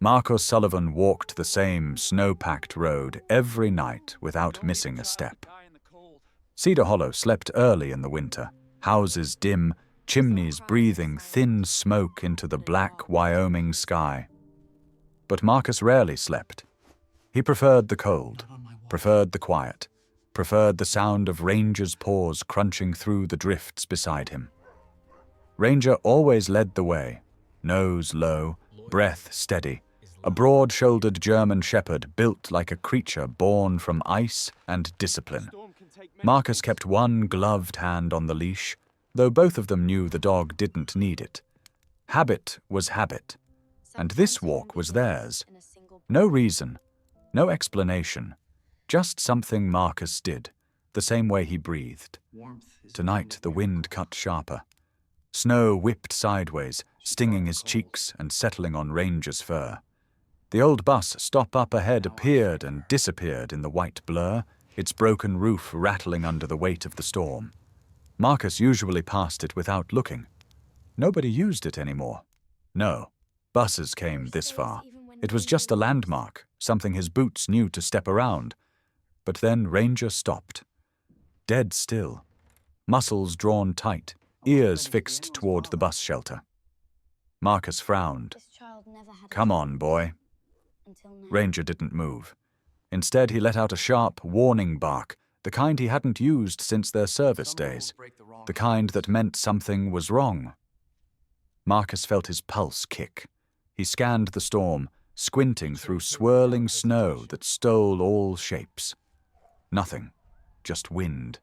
Marcus Sullivan walked the same snow-packed road every night without missing a step. Cedar Hollow slept early in the winter, houses dim, chimneys breathing thin smoke into the black Wyoming sky. But Marcus rarely slept. He preferred the cold, preferred the quiet, preferred the sound of Ranger's paws crunching through the drifts beside him. Ranger always led the way, nose low, breath steady, a broad-shouldered German shepherd built like a creature born from ice and discipline. Marcus kept one gloved hand on the leash, though both of them knew the dog didn't need it. Habit was habit, and this walk was theirs. No reason, no explanation, just something Marcus did, the same way he breathed. Tonight the wind cut sharper. Snow whipped sideways, stinging his cheeks and settling on Ranger's fur. The old bus stop up ahead appeared and disappeared in the white blur, its broken roof rattling under the weight of the storm. Marcus usually passed it without looking. Nobody used it anymore. No, buses came this far. It was just a landmark, something his boots knew to step around. But then Ranger stopped. Dead still. Muscles drawn tight, ears fixed toward the bus shelter. Marcus frowned. "Come on, boy." Ranger didn't move. Instead, he let out a sharp, warning bark, the kind he hadn't used since their service days, the kind that meant something was wrong. Marcus felt his pulse kick. He scanned the storm, squinting through swirling snow that stole all shapes. Nothing. Just wind.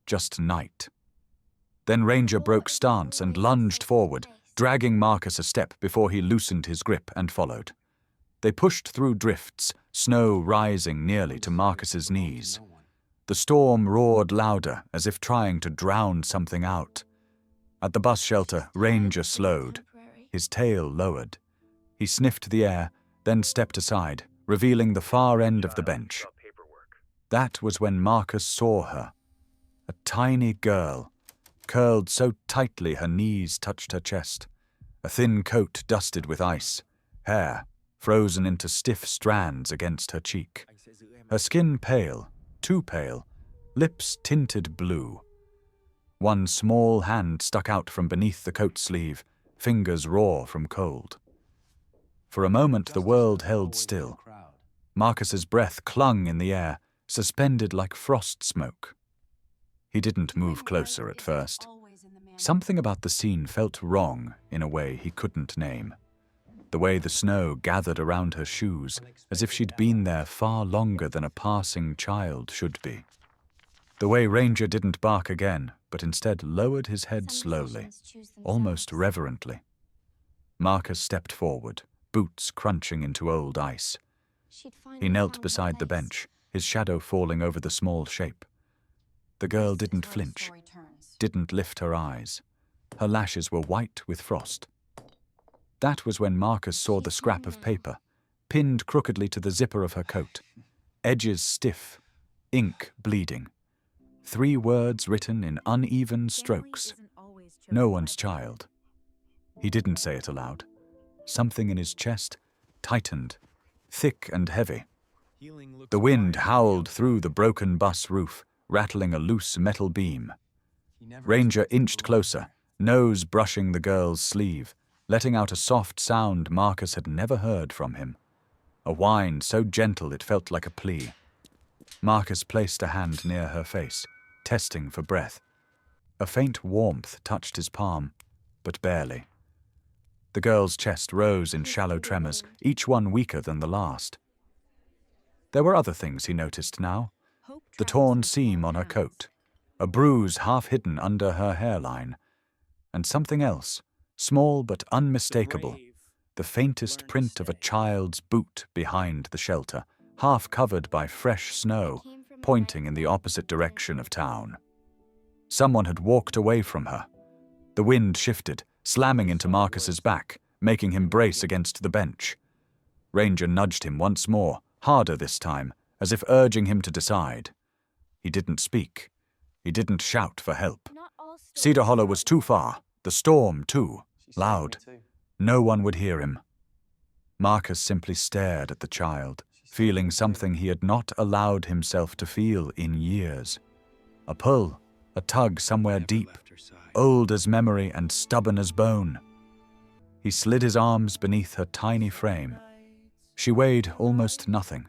Just night. Then Ranger broke stance and lunged forward, dragging Marcus a step before he loosened his grip and followed. They pushed through drifts, snow rising nearly to Marcus's knees. The storm roared louder, as if trying to drown something out. At the bus shelter, Ranger slowed, his tail lowered. He sniffed the air, then stepped aside, revealing the far end of the bench. That was when Marcus saw her. A tiny girl, curled so tightly her knees touched her chest. A thin coat dusted with ice, hair frozen into stiff strands against her cheek. Her skin pale, too pale, lips tinted blue. One small hand stuck out from beneath the coat sleeve, fingers raw from cold. For a moment the world held still. Marcus's breath clung in the air, suspended like frost smoke. He didn't move closer at first. Something about the scene felt wrong in a way he couldn't name. The way the snow gathered around her shoes, as if she'd been there far longer than a passing child should be. The way Ranger didn't bark again, but instead lowered his head slowly, almost reverently. Marcus stepped forward, boots crunching into old ice. He knelt beside the bench, his shadow falling over the small shape. The girl didn't flinch, didn't lift her eyes. Her lashes were white with frost. That was when Marcus saw the scrap of paper, pinned crookedly to the zipper of her coat, edges stiff, ink bleeding. 3 words written in uneven strokes. No one's child. He didn't say it aloud. Something in his chest tightened, thick and heavy. The wind howled through the broken bus roof, rattling a loose metal beam. Ranger inched closer, nose brushing the girl's sleeve, letting out a soft sound Marcus had never heard from him. A whine so gentle it felt like a plea. Marcus placed a hand near her face, testing for breath. A faint warmth touched his palm, but barely. The girl's chest rose in shallow tremors, each one weaker than the last. There were other things he noticed now. The torn seam on her coat, a bruise half hidden under her hairline, and something else, small but unmistakable, the faintest print of a child's boot behind the shelter, half covered by fresh snow, pointing in the opposite direction of town. Someone had walked away from her. The wind shifted, slamming into Marcus's back, making him brace against the bench. Ranger nudged him once more, harder this time, as if urging him to decide. He didn't speak. He didn't shout for help. Cedar Hollow was too far, the storm too, loud. No one would hear him. Marcus simply stared at the child, feeling something he had not allowed himself to feel in years. A pull, a tug somewhere deep, old as memory and stubborn as bone. He slid his arms beneath her tiny frame. She weighed almost nothing.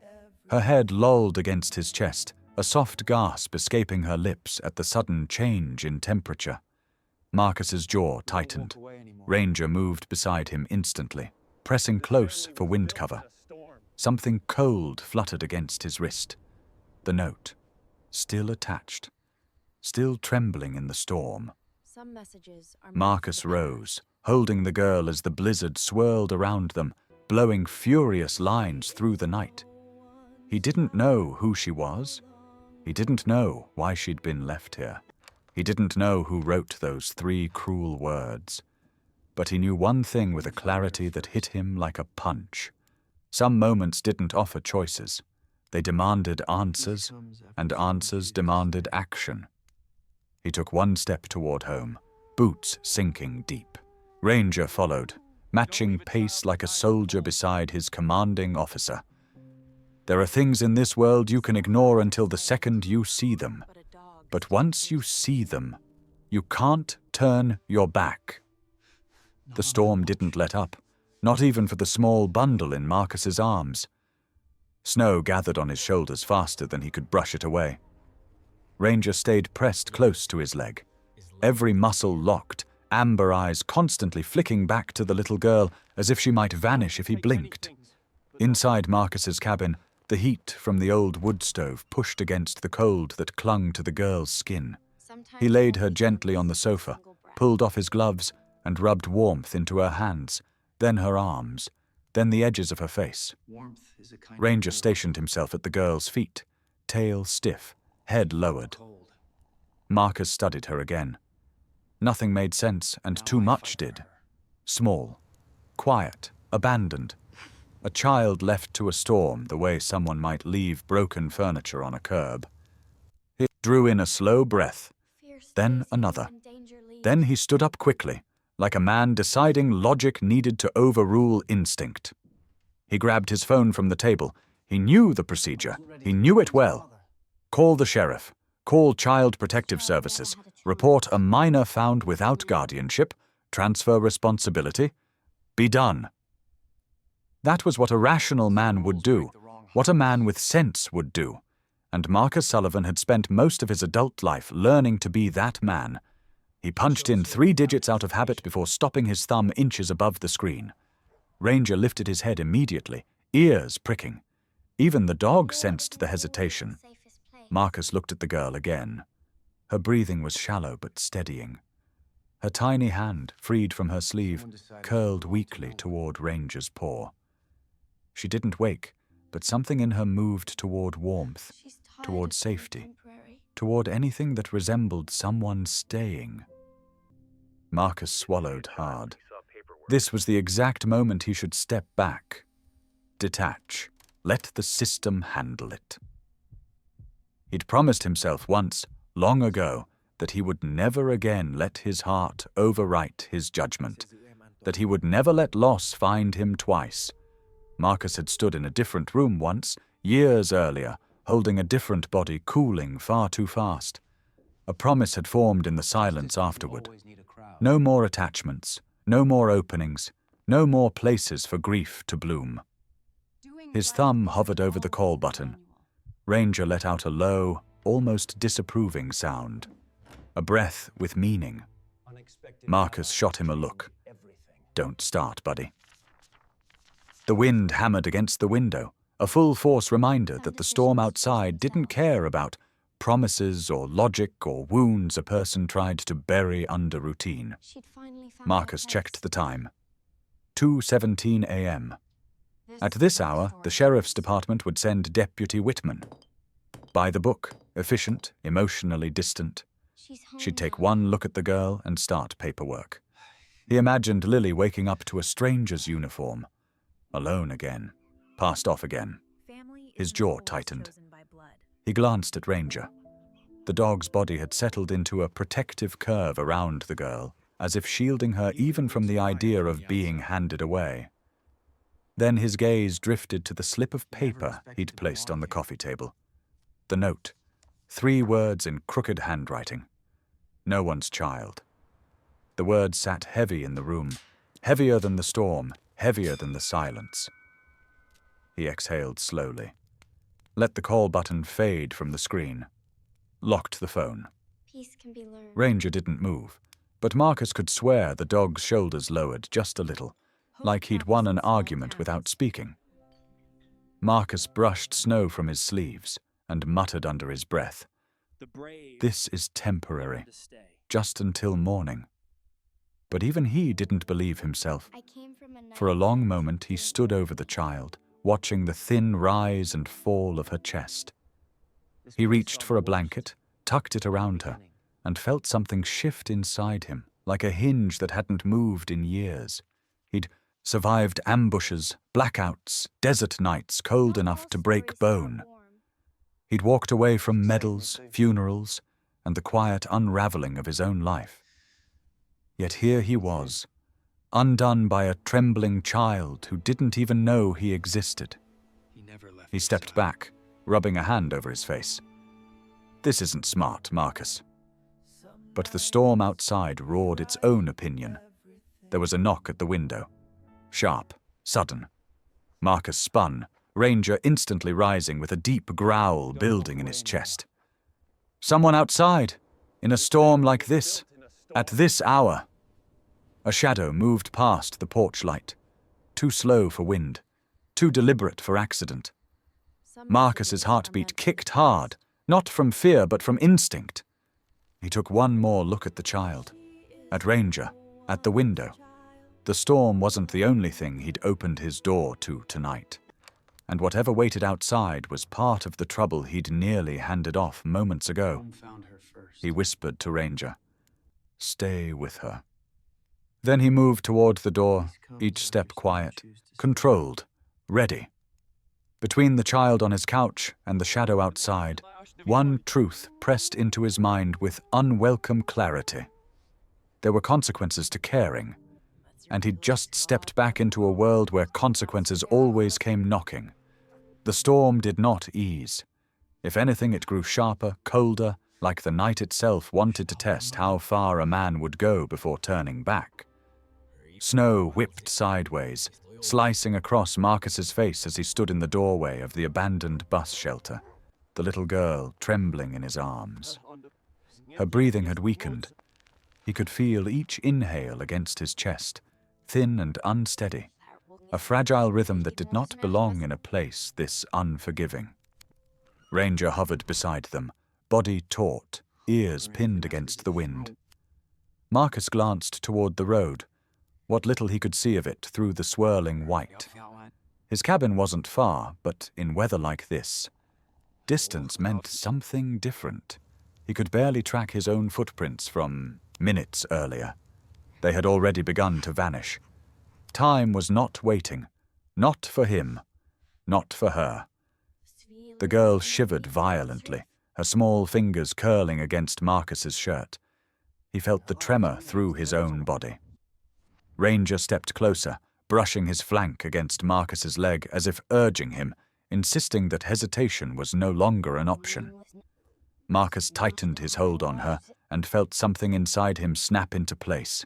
Her head lolled against his chest, a soft gasp escaping her lips at the sudden change in temperature. Marcus's jaw tightened. Ranger moved beside him instantly, pressing close for wind cover. Something cold fluttered against his wrist. The note, still attached, still trembling in the storm. Marcus rose, holding the girl as the blizzard swirled around them, blowing furious lines through the night. He didn't know who she was. He didn't know why she'd been left here. He didn't know who wrote those 3 cruel words. But he knew one thing with a clarity that hit him like a punch. Some moments didn't offer choices. They demanded answers, and answers demanded action. He took one step toward home, boots sinking deep. Ranger followed, matching pace like a soldier beside his commanding officer. There are things in this world you can ignore until the second you see them. But once you see them, you can't turn your back. The storm didn't let up, not even for the small bundle in Marcus's arms. Snow gathered on his shoulders faster than he could brush it away. Ranger stayed pressed close to his leg, every muscle locked, amber eyes constantly flicking back to the little girl as if she might vanish if he blinked. Inside Marcus's cabin, the heat from the old wood stove pushed against the cold that clung to the girl's skin. He laid her gently on the sofa, pulled off his gloves, and rubbed warmth into her hands, then her arms, then the edges of her face. Ranger stationed himself at the girl's feet, tail stiff, head lowered. Marcus studied her again. Nothing made sense, and too much did. Small, quiet, abandoned. A child left to a storm the way someone might leave broken furniture on a curb. He drew in a slow breath, then another. Then he stood up quickly, like a man deciding logic needed to overrule instinct. He grabbed his phone from the table. He knew the procedure. He knew it well. Call the sheriff. Call Child Protective Services. Report a minor found without guardianship. Transfer responsibility. Be done. That was what a rational man would do, what a man with sense would do. And Marcus Sullivan had spent most of his adult life learning to be that man. He punched in 3 digits out of habit before stopping his thumb inches above the screen. Ranger lifted his head immediately, ears pricking. Even the dog sensed the hesitation. Marcus looked at the girl again. Her breathing was shallow but steadying. Her tiny hand, freed from her sleeve, curled weakly toward Ranger's paw. She didn't wake, but something in her moved toward warmth, toward safety, toward anything that resembled someone staying. Marcus swallowed hard. This was the exact moment he should step back. Detach. Let the system handle it. He'd promised himself once, long ago, that he would never again let his heart overwrite his judgment, that he would never let loss find him twice. Marcus had stood in a different room once, years earlier, holding a different body cooling far too fast. A promise had formed in the silence afterward. No more attachments, no more openings, no more places for grief to bloom. His thumb hovered over the call button. Ranger let out a low, almost disapproving sound. A breath with meaning. Marcus shot him a look. Don't start, buddy. The wind hammered against the window, a full-force reminder that the storm outside didn't care about promises or logic or wounds a person tried to bury under routine. Marcus checked the time. 2:17 a.m. At this hour, the sheriff's department would send Deputy Whitman. By the book, efficient, emotionally distant. She'd take one look at the girl and start paperwork. He imagined Lily waking up to a stranger's uniform. Alone again. Passed off again. His jaw tightened. He glanced at Ranger. The dog's body had settled into a protective curve around the girl, as if shielding her even from the idea of being handed away. Then his gaze drifted to the slip of paper he'd placed on the coffee table. The note, 3 words in crooked handwriting. No one's child. The words sat heavy in the room, heavier than the storm, heavier than the silence. He exhaled slowly, let the call button fade from the screen, locked the phone. Peace can be learned. Ranger didn't move, but Marcus could swear the dog's shoulders lowered just a little, like he'd won an argument without speaking. Marcus brushed snow from his sleeves and muttered under his breath, "This is temporary, just until morning." But even he didn't believe himself. For a long moment he stood over the child, watching the thin rise and fall of her chest. He reached for a blanket, tucked it around her, and felt something shift inside him, like a hinge that hadn't moved in years. He'd survived ambushes, blackouts, desert nights cold enough to break bone. He'd walked away from medals, funerals, and the quiet unraveling of his own life. Yet here he was, undone by a trembling child who didn't even know he existed. He stepped back, rubbing a hand over his face. "This isn't smart, Marcus." But the storm outside roared its own opinion. There was a knock at the window. Sharp, sudden. Marcus spun, Ranger instantly rising with a deep growl building in his chest. "Someone outside, in a storm like this, at this hour." A shadow moved past the porch light, too slow for wind, too deliberate for accident. Marcus's heartbeat kicked hard, not from fear but from instinct. He took one more look at the child, at Ranger, at the window. The storm wasn't the only thing he'd opened his door to tonight, and whatever waited outside was part of the trouble he'd nearly handed off moments ago. He whispered to Ranger, "Stay with her." Then he moved toward the door, each step quiet, controlled, ready. Between the child on his couch and the shadow outside, one truth pressed into his mind with unwelcome clarity. There were consequences to caring, and he'd just stepped back into a world where consequences always came knocking. The storm did not ease. If anything, it grew sharper, colder, like the night itself wanted to test how far a man would go before turning back. Snow whipped sideways, slicing across Marcus's face as he stood in the doorway of the abandoned bus shelter, the little girl trembling in his arms. Her breathing had weakened. He could feel each inhale against his chest, thin and unsteady, a fragile rhythm that did not belong in a place this unforgiving. Ranger hovered beside them, body taut, ears pinned against the wind. Marcus glanced toward the road, what little he could see of it through the swirling white. His cabin wasn't far, but in weather like this, distance meant something different. He could barely track his own footprints from minutes earlier. They had already begun to vanish. Time was not waiting, not for him, not for her. The girl shivered violently, her small fingers curling against Marcus's shirt. He felt the tremor through his own body. Ranger stepped closer, brushing his flank against Marcus's leg as if urging him, insisting that hesitation was no longer an option. Marcus tightened his hold on her and felt something inside him snap into place.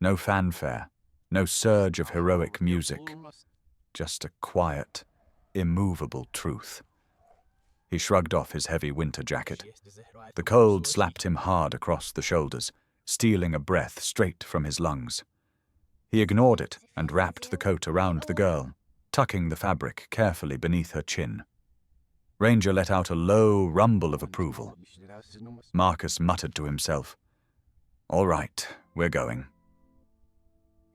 No fanfare, no surge of heroic music, just a quiet, immovable truth. He shrugged off his heavy winter jacket. The cold slapped him hard across the shoulders, stealing a breath straight from his lungs. He ignored it and wrapped the coat around the girl, tucking the fabric carefully beneath her chin. Ranger let out a low rumble of approval. Marcus muttered to himself, "All right, we're going."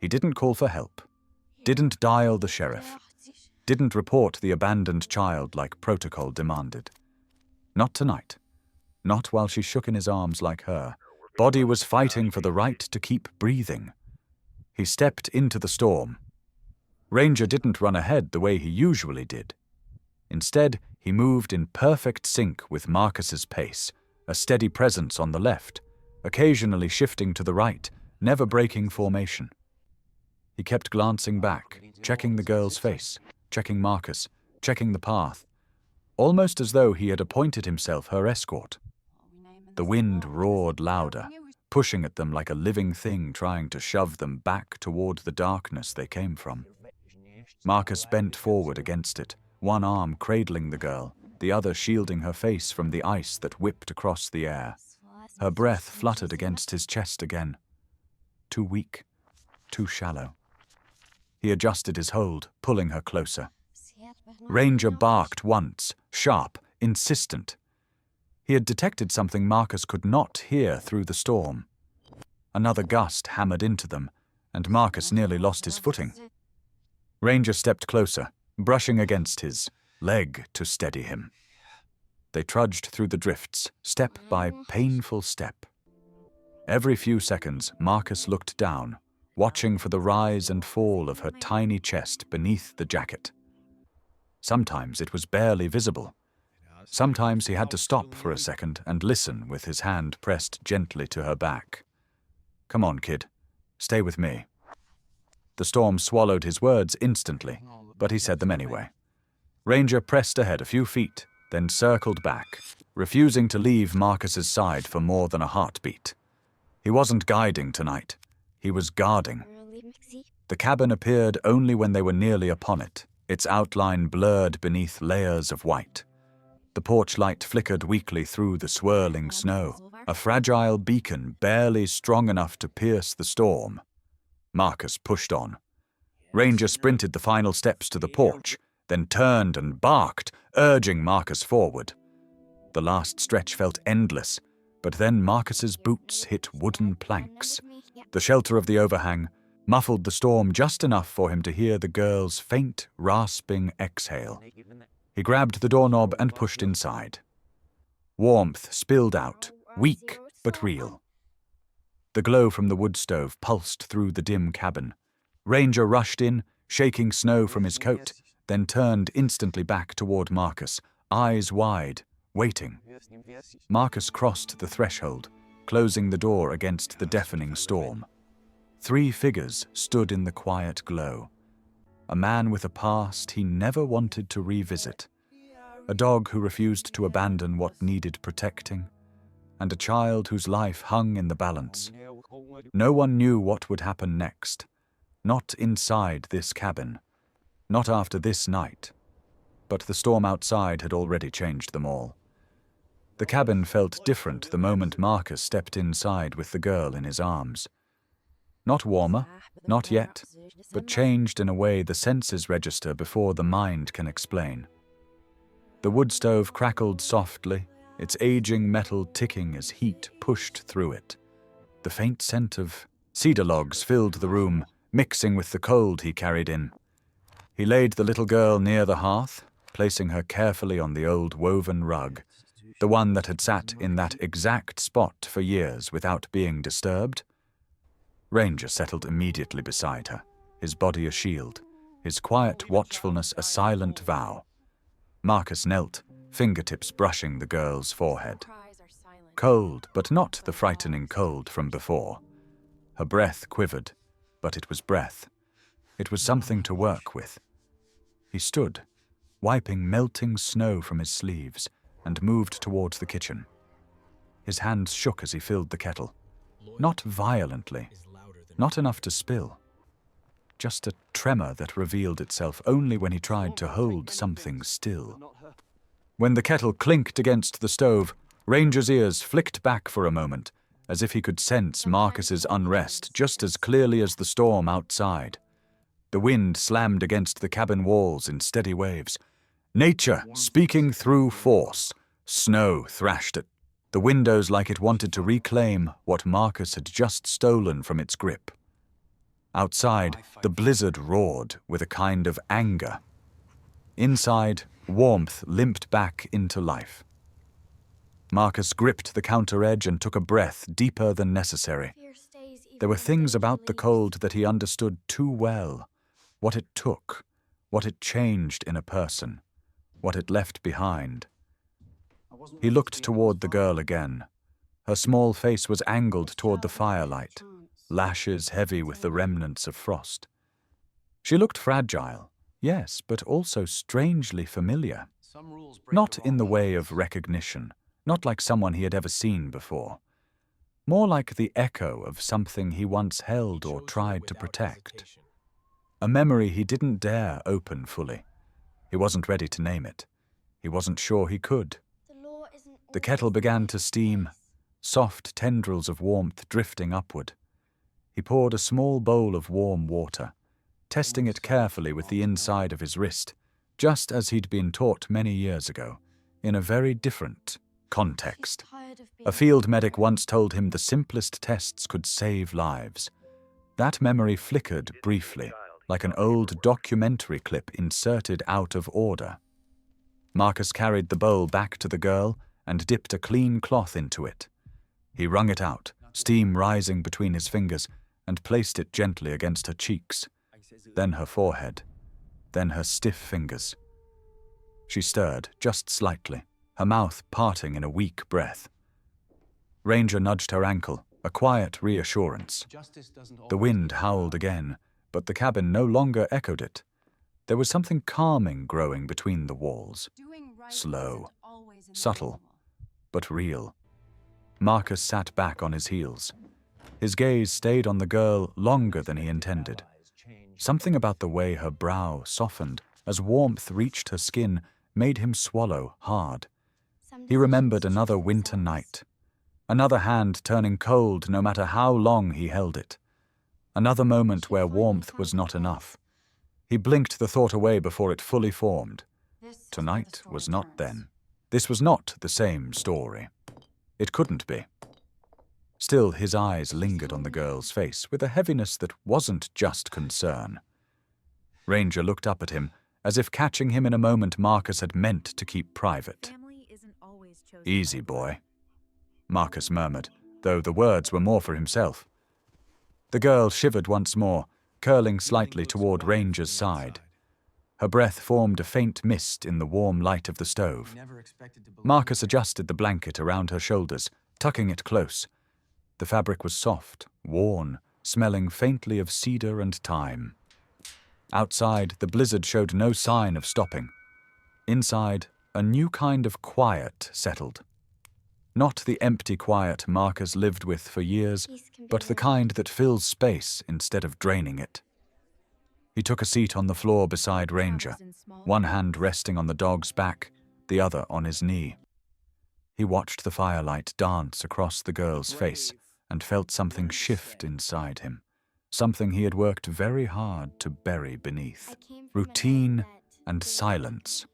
He didn't call for help, didn't dial the sheriff, didn't report the abandoned child like protocol demanded. Not tonight. Not while she shook in his arms like her. Body was fighting for the right to keep breathing. He stepped into the storm. Ranger didn't run ahead the way he usually did. Instead, he moved in perfect sync with Marcus's pace, a steady presence on the left, occasionally shifting to the right, never breaking formation. He kept glancing back, checking the girl's face, checking Marcus, checking the path, almost as though he had appointed himself her escort. The wind roared louder, pushing at them like a living thing trying to shove them back toward the darkness they came from. Marcus bent forward against it, one arm cradling the girl, the other shielding her face from the ice that whipped across the air. Her breath fluttered against his chest again. Too weak, too shallow. He adjusted his hold, pulling her closer. Ranger barked once, sharp, insistent. He had detected something Marcus could not hear through the storm. Another gust hammered into them, and Marcus nearly lost his footing. Ranger stepped closer, brushing against his leg to steady him. They trudged through the drifts, step by painful step. Every few seconds, Marcus looked down, watching for the rise and fall of her tiny chest beneath the jacket. Sometimes it was barely visible. Sometimes he had to stop for a second and listen with his hand pressed gently to her back. "Come on, kid. Stay with me." The storm swallowed his words instantly, but he said them anyway. Ranger pressed ahead a few feet, then circled back, refusing to leave Marcus's side for more than a heartbeat. He wasn't guiding tonight. He was guarding. The cabin appeared only when they were nearly upon it, its outline blurred beneath layers of white. The porch light flickered weakly through the swirling snow, a fragile beacon barely strong enough to pierce the storm. Marcus pushed on. Ranger sprinted the final steps to the porch, then turned and barked, urging Marcus forward. The last stretch felt endless, but then Marcus's boots hit wooden planks. The shelter of the overhang muffled the storm just enough for him to hear the girl's faint, rasping exhale. He grabbed the doorknob and pushed inside. Warmth spilled out, weak but real. The glow from the wood stove pulsed through the dim cabin. Ranger rushed in, shaking snow from his coat, then turned instantly back toward Marcus, eyes wide, waiting. Marcus crossed the threshold, closing the door against the deafening storm. 3 figures stood in the quiet glow. A man with a past he never wanted to revisit. A dog who refused to abandon what needed protecting. And a child whose life hung in the balance. No one knew what would happen next. Not inside this cabin. Not after this night. But the storm outside had already changed them all. The cabin felt different the moment Marcus stepped inside with the girl in his arms. Not warmer, not yet, but changed in a way the senses register before the mind can explain. The wood stove crackled softly, its aging metal ticking as heat pushed through it. The faint scent of cedar logs filled the room, mixing with the cold he carried in. He laid the little girl near the hearth, placing her carefully on the old woven rug, the one that had sat in that exact spot for years without being disturbed. Ranger settled immediately beside her, his body a shield, his quiet watchfulness a silent vow. Marcus knelt, fingertips brushing the girl's forehead. Cold, but not the frightening cold from before. Her breath quivered, but it was breath. It was something to work with. He stood, wiping melting snow from his sleeves, and moved towards the kitchen. His hands shook as he filled the kettle. Not violently, not enough to spill. Just a tremor that revealed itself only when he tried to hold something still. When the kettle clinked against the stove, Ranger's ears flicked back for a moment, as if he could sense Marcus's unrest just as clearly as the storm outside. The wind slammed against the cabin walls in steady waves. Nature speaking through force. Snow thrashed at the windows like it wanted to reclaim what Marcus had just stolen from its grip. Outside, the blizzard roared with a kind of anger. Inside, warmth limped back into life. Marcus gripped the counter edge and took a breath deeper than necessary. There were things about the cold that he understood too well. What it took, what it changed in a person, what it left behind. He looked toward the girl again. Her small face was angled toward the firelight, lashes heavy with the remnants of frost. She looked fragile, yes, but also strangely familiar. Not in the way of recognition, not like someone he had ever seen before. More like the echo of something he once held or tried to protect. A memory he didn't dare open fully. He wasn't ready to name it. He wasn't sure he could. The kettle began to steam, soft tendrils of warmth drifting upward. He poured a small bowl of warm water, testing it carefully with the inside of his wrist, just as he'd been taught many years ago, in a very different context. A field medic once told him the simplest tests could save lives. That memory flickered briefly, like an old documentary clip inserted out of order. Marcus carried the bowl back to the girl and dipped a clean cloth into it. He wrung it out, steam rising between his fingers, and placed it gently against her cheeks, then her forehead, then her stiff fingers. She stirred, just slightly, her mouth parting in a weak breath. Ranger nudged her ankle, a quiet reassurance. The wind howled again, but the cabin no longer echoed it. There was something calming growing between the walls. Slow, subtle, but real. Marcus sat back on his heels. His gaze stayed on the girl longer than he intended. Something about the way her brow softened as warmth reached her skin made him swallow hard. He remembered another winter night. Another hand turning cold no matter how long he held it. Another moment where warmth was not enough. He blinked the thought away before it fully formed. Tonight was not then. This was not the same story. It couldn't be. Still, his eyes lingered on the girl's face with a heaviness that wasn't just concern. Ranger looked up at him, as if catching him in a moment Marcus had meant to keep private. "Easy, boy," Marcus murmured, though the words were more for himself. The girl shivered once more, curling slightly toward Ranger's side. Her breath formed a faint mist in the warm light of the stove. Marcus adjusted the blanket around her shoulders, tucking it close. The fabric was soft, worn, smelling faintly of cedar and thyme. Outside, the blizzard showed no sign of stopping. Inside, a new kind of quiet settled. Not the empty quiet Marcus lived with for years, but the kind that fills space instead of draining it. He took a seat on the floor beside Ranger, one hand resting on the dog's back, the other on his knee. He watched the firelight dance across the girl's face and felt something shift inside him, something he had worked very hard to bury beneath. Routine and silence.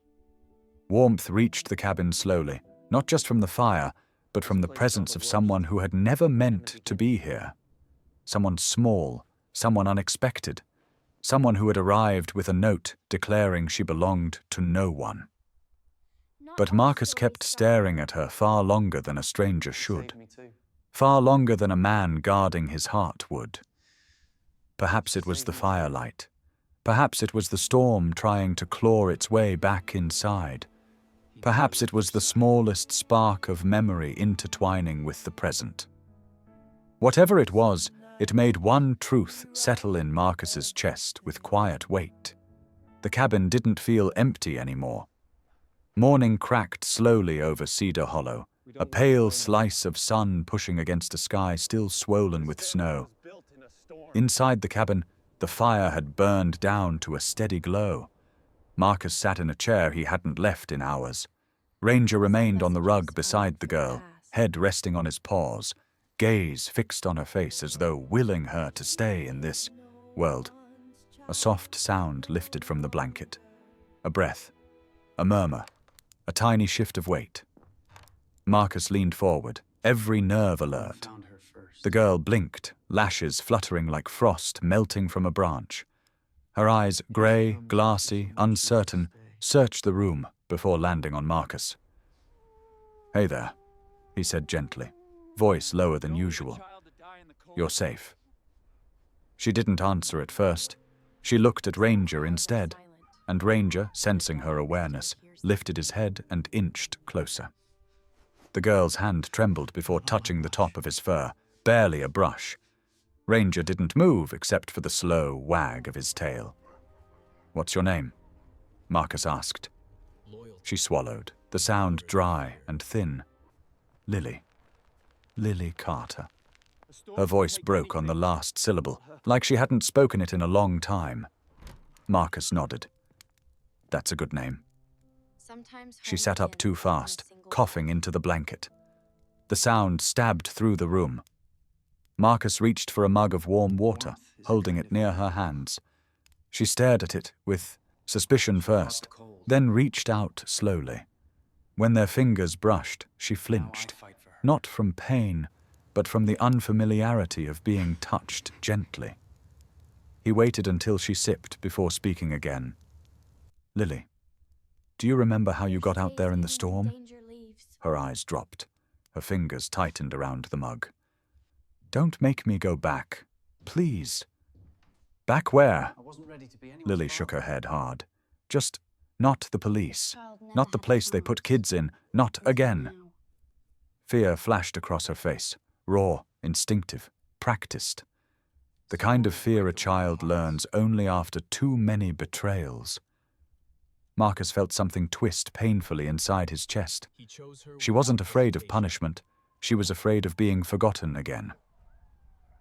Warmth reached the cabin slowly, not just from the fire, but from the presence of someone who had never meant to be here. Someone small, someone unexpected, someone who had arrived with a note declaring she belonged to no one. But Marcus kept staring at her far longer than a stranger should, far longer than a man guarding his heart would. Perhaps it was the firelight. Perhaps it was the storm trying to claw its way back inside. Perhaps it was the smallest spark of memory intertwining with the present. Whatever it was, it made one truth settle in Marcus's chest with quiet weight. The cabin didn't feel empty anymore. Morning cracked slowly over Cedar Hollow, a pale slice of sun pushing against a sky still swollen with snow. Inside the cabin, the fire had burned down to a steady glow. Marcus sat in a chair he hadn't left in hours. Ranger remained on the rug beside the girl, head resting on his paws, gaze fixed on her face as though willing her to stay in this world. A soft sound lifted from the blanket. A breath, a murmur, a tiny shift of weight. Marcus leaned forward, every nerve alert. The girl blinked, lashes fluttering like frost melting from a branch. Her eyes, grey, glassy, uncertain, searched the room before landing on Marcus. "Hey there," he said gently, voice lower than usual. "You're safe." She didn't answer at first. She looked at Ranger instead, and Ranger, sensing her awareness, lifted his head and inched closer. The girl's hand trembled before touching the top of his fur, barely a brush. Ranger didn't move except for the slow wag of his tail. "What's your name?" Marcus asked. She swallowed, the sound dry and thin. "Lily. Lily Carter." Her voice broke on the last syllable, like she hadn't spoken it in a long time. Marcus nodded. "That's a good name." She sat up too fast, coughing into the blanket. The sound stabbed through the room. Marcus reached for a mug of warm water, holding it near her hands. She stared at it with suspicion first, then reached out slowly. When their fingers brushed, she flinched, not from pain, but from the unfamiliarity of being touched gently. He waited until she sipped before speaking again. "Lily, do you remember how you got out there in the storm?" Her eyes dropped. Her fingers tightened around the mug. "Don't make me go back. Please." "Back where?" Lily shook her head hard. "Just not the police. Not the place they put kids in. Not again." Fear flashed across her face. Raw, instinctive, practiced. The kind of fear a child learns only after too many betrayals. Marcus felt something twist painfully inside his chest. She wasn't afraid of punishment. She was afraid of being forgotten again.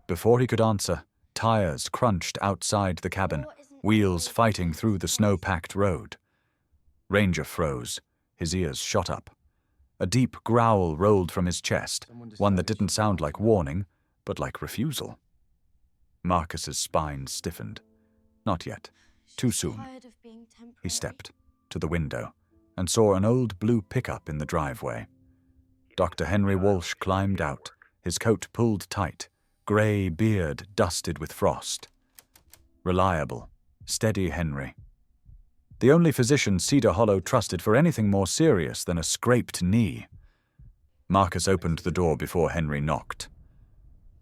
Before he could answer, tires crunched outside the cabin, wheels fighting through the snow-packed road. Ranger froze. His ears shot up. A deep growl rolled from his chest, one that didn't sound like warning, but like refusal. Marcus's spine stiffened. Not yet. Too soon. He stepped to the window and saw an old blue pickup in the driveway. Dr. Henry Walsh climbed out, his coat pulled tight, gray beard dusted with frost. Reliable, steady Henry. The only physician Cedar Hollow trusted for anything more serious than a scraped knee. Marcus opened the door before Henry knocked.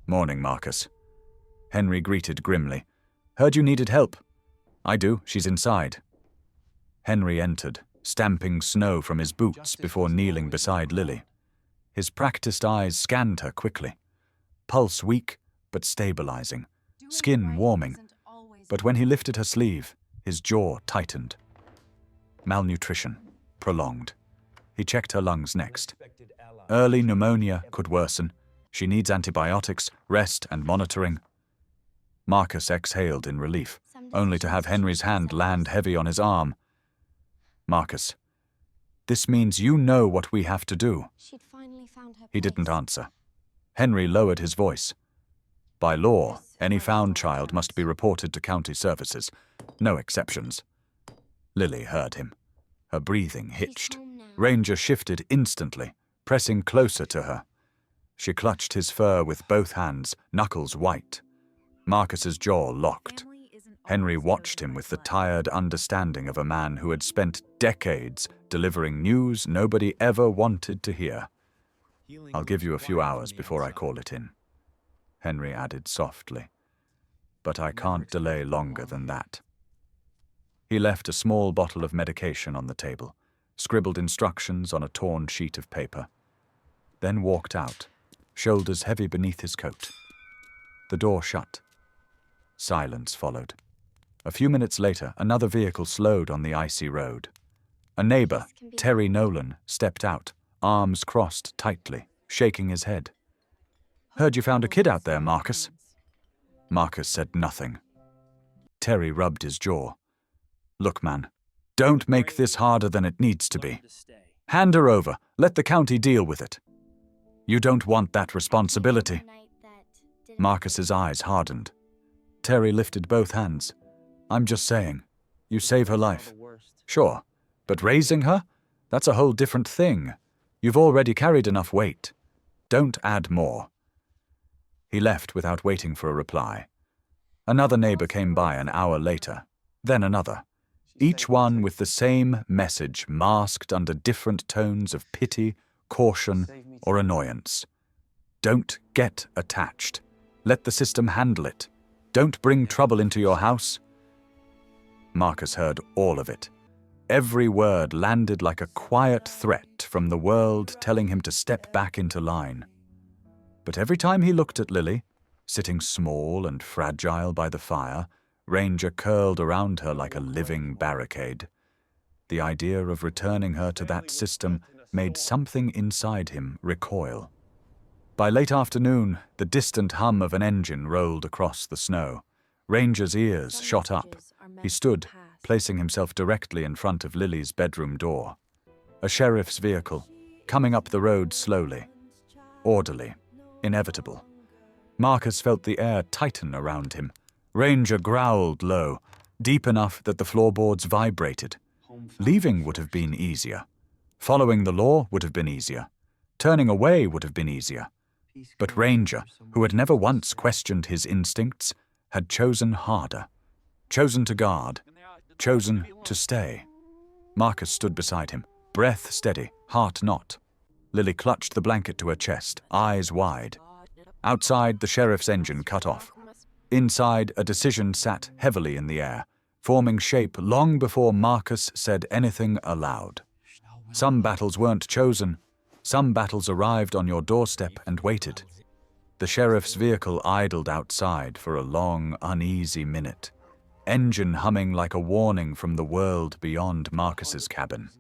"Morning, Marcus." Henry greeted grimly. "Heard you needed help." "I do. She's inside." Henry entered, stamping snow from his boots before kneeling beside Lily. His practiced eyes scanned her quickly. Pulse weak, but stabilizing. Skin warming. But when he lifted her sleeve, his jaw tightened. Malnutrition. Prolonged. He checked her lungs next. Early pneumonia could worsen. She needs antibiotics, rest, and monitoring. Marcus exhaled in relief, only to have Henry's hand land heavy on his arm. "Marcus, this means you know what we have to do." He didn't answer. Henry lowered his voice. "By law, any found child must be reported to county services. No exceptions." Lily heard him. Her breathing hitched. Ranger shifted instantly, pressing closer to her. She clutched his fur with both hands, knuckles white. Marcus's jaw locked. Henry watched him with the tired understanding of a man who had spent decades delivering news nobody ever wanted to hear. "I'll give you a few hours before I call it in," Henry added softly. "But I can't delay longer than that." He left a small bottle of medication on the table, scribbled instructions on a torn sheet of paper, then walked out, shoulders heavy beneath his coat. The door shut. Silence followed. A few minutes later, another vehicle slowed on the icy road. A neighbor, Terry Nolan, stepped out, arms crossed tightly, shaking his head. "Heard you found a kid out there, Marcus." Marcus said nothing. Terry rubbed his jaw. "Look, man, don't make this harder than it needs to be. Hand her over. Let the county deal with it. You don't want that responsibility." Marcus's eyes hardened. Terry lifted both hands. "I'm just saying, you save her life. Sure, but raising her? That's a whole different thing. You've already carried enough weight. Don't add more." He left without waiting for a reply. Another neighbor came by an hour later, then another, each one with the same message masked under different tones of pity, caution, or annoyance. Don't get attached. Let the system handle it. Don't bring trouble into your house. Marcus heard all of it. Every word landed like a quiet threat from the world telling him to step back into line. But every time he looked at Lily, sitting small and fragile by the fire, Ranger curled around her like a living barricade. The idea of returning her to that system made something inside him recoil. By late afternoon, the distant hum of an engine rolled across the snow. Ranger's ears shot up. He stood, placing himself directly in front of Lily's bedroom door. A sheriff's vehicle, coming up the road slowly. Orderly. Inevitable. Marcus felt the air tighten around him. Ranger growled low, deep enough that the floorboards vibrated. Leaving would have been easier. Following the law would have been easier. Turning away would have been easier. But Ranger, who had never once questioned his instincts, had chosen harder. Chosen to guard. Chosen to stay. Marcus stood beside him, breath steady, heart not. Lily clutched the blanket to her chest, eyes wide. Outside, the sheriff's engine cut off. Inside, a decision sat heavily in the air, forming shape long before Marcus said anything aloud. Some battles weren't chosen. Some battles arrived on your doorstep and waited. The sheriff's vehicle idled outside for a long, uneasy minute, engine humming like a warning from the world beyond Marcus's cabin.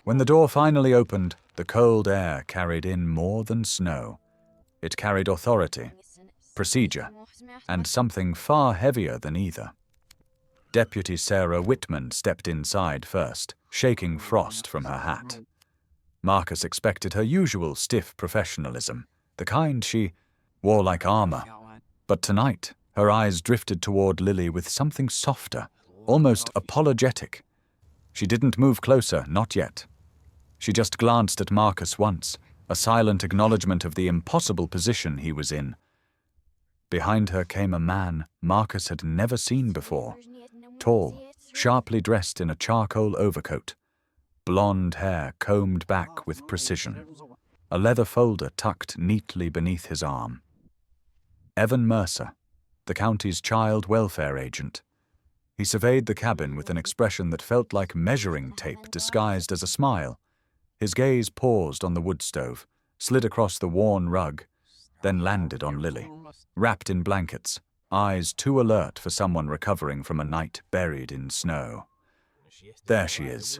When the door finally opened, the cold air carried in more than snow. It carried authority, procedure, and something far heavier than either. Deputy Sarah Whitman stepped inside first, shaking frost from her hat. Marcus expected her usual stiff professionalism, the kind she wore like armor. But tonight, her eyes drifted toward Lily with something softer, almost apologetic. She didn't move closer, not yet. She just glanced at Marcus once, a silent acknowledgement of the impossible position he was in. Behind her came a man Marcus had never seen before. Tall, sharply dressed in a charcoal overcoat. Blonde hair combed back with precision. A leather folder tucked neatly beneath his arm. Evan Mercer, the county's child welfare agent. He surveyed the cabin with an expression that felt like measuring tape disguised as a smile. His gaze paused on the wood stove, slid across the worn rug, then landed on Lily, wrapped in blankets, eyes too alert for someone recovering from a night buried in snow. "There she is,"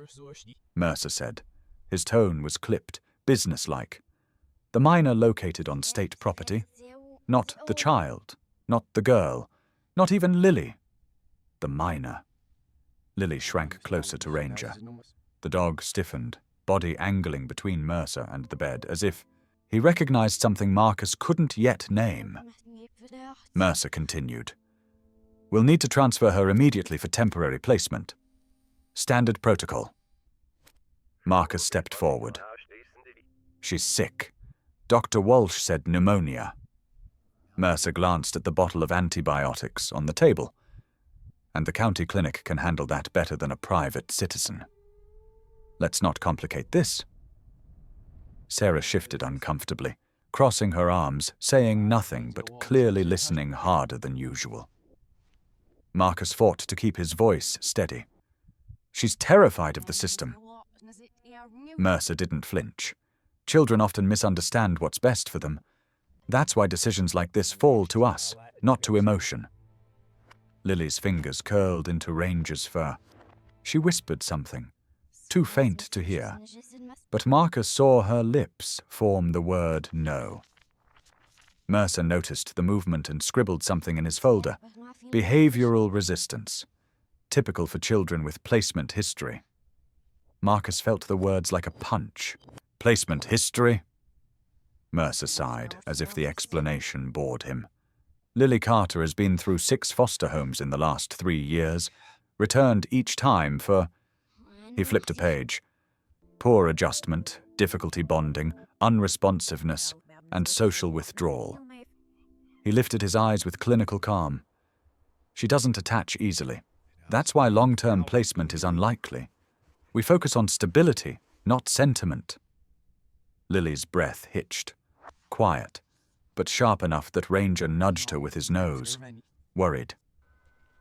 Mercer said. His tone was clipped, businesslike. The minor located on state property. Not the child, not the girl, not even Lily. The minor. Lily shrank closer to Ranger. The dog stiffened, body angling between Mercer and the bed, as if he recognized something Marcus couldn't yet name. Mercer continued. "We'll need to transfer her immediately for temporary placement. Standard protocol." Marcus stepped forward. "She's sick. Dr. Walsh said pneumonia." Mercer glanced at the bottle of antibiotics on the table. "And the county clinic can handle that better than a private citizen. Let's not complicate this." Sarah shifted uncomfortably, crossing her arms, saying nothing but clearly listening harder than usual. Marcus fought to keep his voice steady. "She's terrified of the system." Mercer didn't flinch. Children often misunderstand what's best for them. That's why decisions like this fall to us, not to emotion. Lily's fingers curled into Ranger's fur. She whispered something, too faint to hear, but Marcus saw her lips form the word no. Mercer noticed the movement and scribbled something in his folder. Behavioral resistance. Typical for children with placement history. Marcus felt the words like a punch. Placement history? Mercer sighed, as if the explanation bored him. Lily Carter has been through 6 foster homes in the last 3 years, returned each time for... He flipped a page. Poor adjustment, difficulty bonding, unresponsiveness, and social withdrawal. He lifted his eyes with clinical calm. She doesn't attach easily. That's why long-term placement is unlikely. We focus on stability, not sentiment. Lily's breath hitched. Quiet, but sharp enough that Ranger nudged her with his nose. Worried.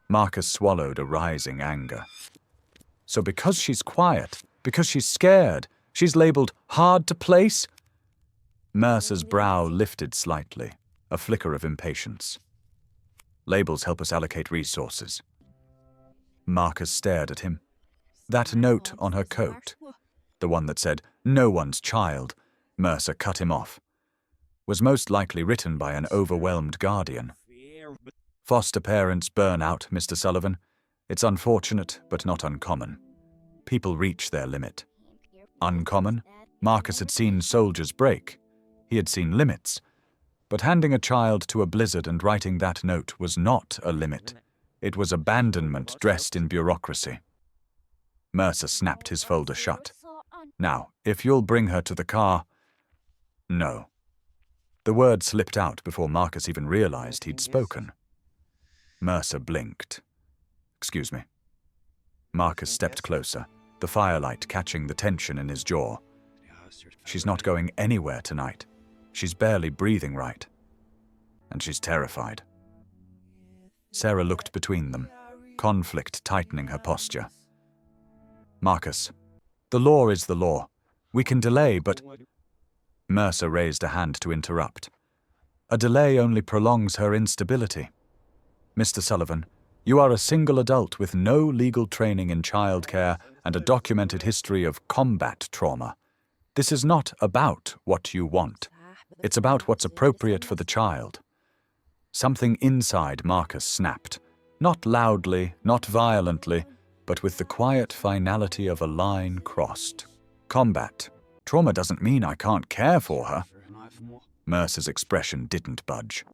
Marcus swallowed a rising anger. So because she's quiet, because she's scared, she's labeled hard to place? Mercer's brow lifted slightly, a flicker of impatience. Labels help us allocate resources. Marcus stared at him. That note on her coat, the one that said, "No one's child," Mercer cut him off, was most likely written by an overwhelmed guardian. Foster parents burn out, Mr. Sullivan. It's unfortunate, but not uncommon. People reach their limit. Uncommon? Marcus had seen soldiers break. He had seen limits. But handing a child to a blizzard and writing that note was not a limit. It was abandonment dressed in bureaucracy. Mercer snapped his folder shut. "Now, if you'll bring her to the car—" "No." The word slipped out before Marcus even realized he'd spoken. Mercer blinked. "Excuse me." Marcus stepped closer, the firelight catching the tension in his jaw. "She's not going anywhere tonight. She's barely breathing right. And she's terrified." Sarah looked between them, conflict tightening her posture. "Marcus, the law is the law. We can delay, but—" Mercer raised a hand to interrupt. "A delay only prolongs her instability. Mr. Sullivan, you are a single adult with no legal training in childcare and a documented history of combat trauma. This is not about what you want. It's about what's appropriate for the child." Something inside Marcus snapped, not loudly, not violently, but with the quiet finality of a line crossed. "Combat. Trauma doesn't mean I can't care for her." Mercer's expression didn't budge.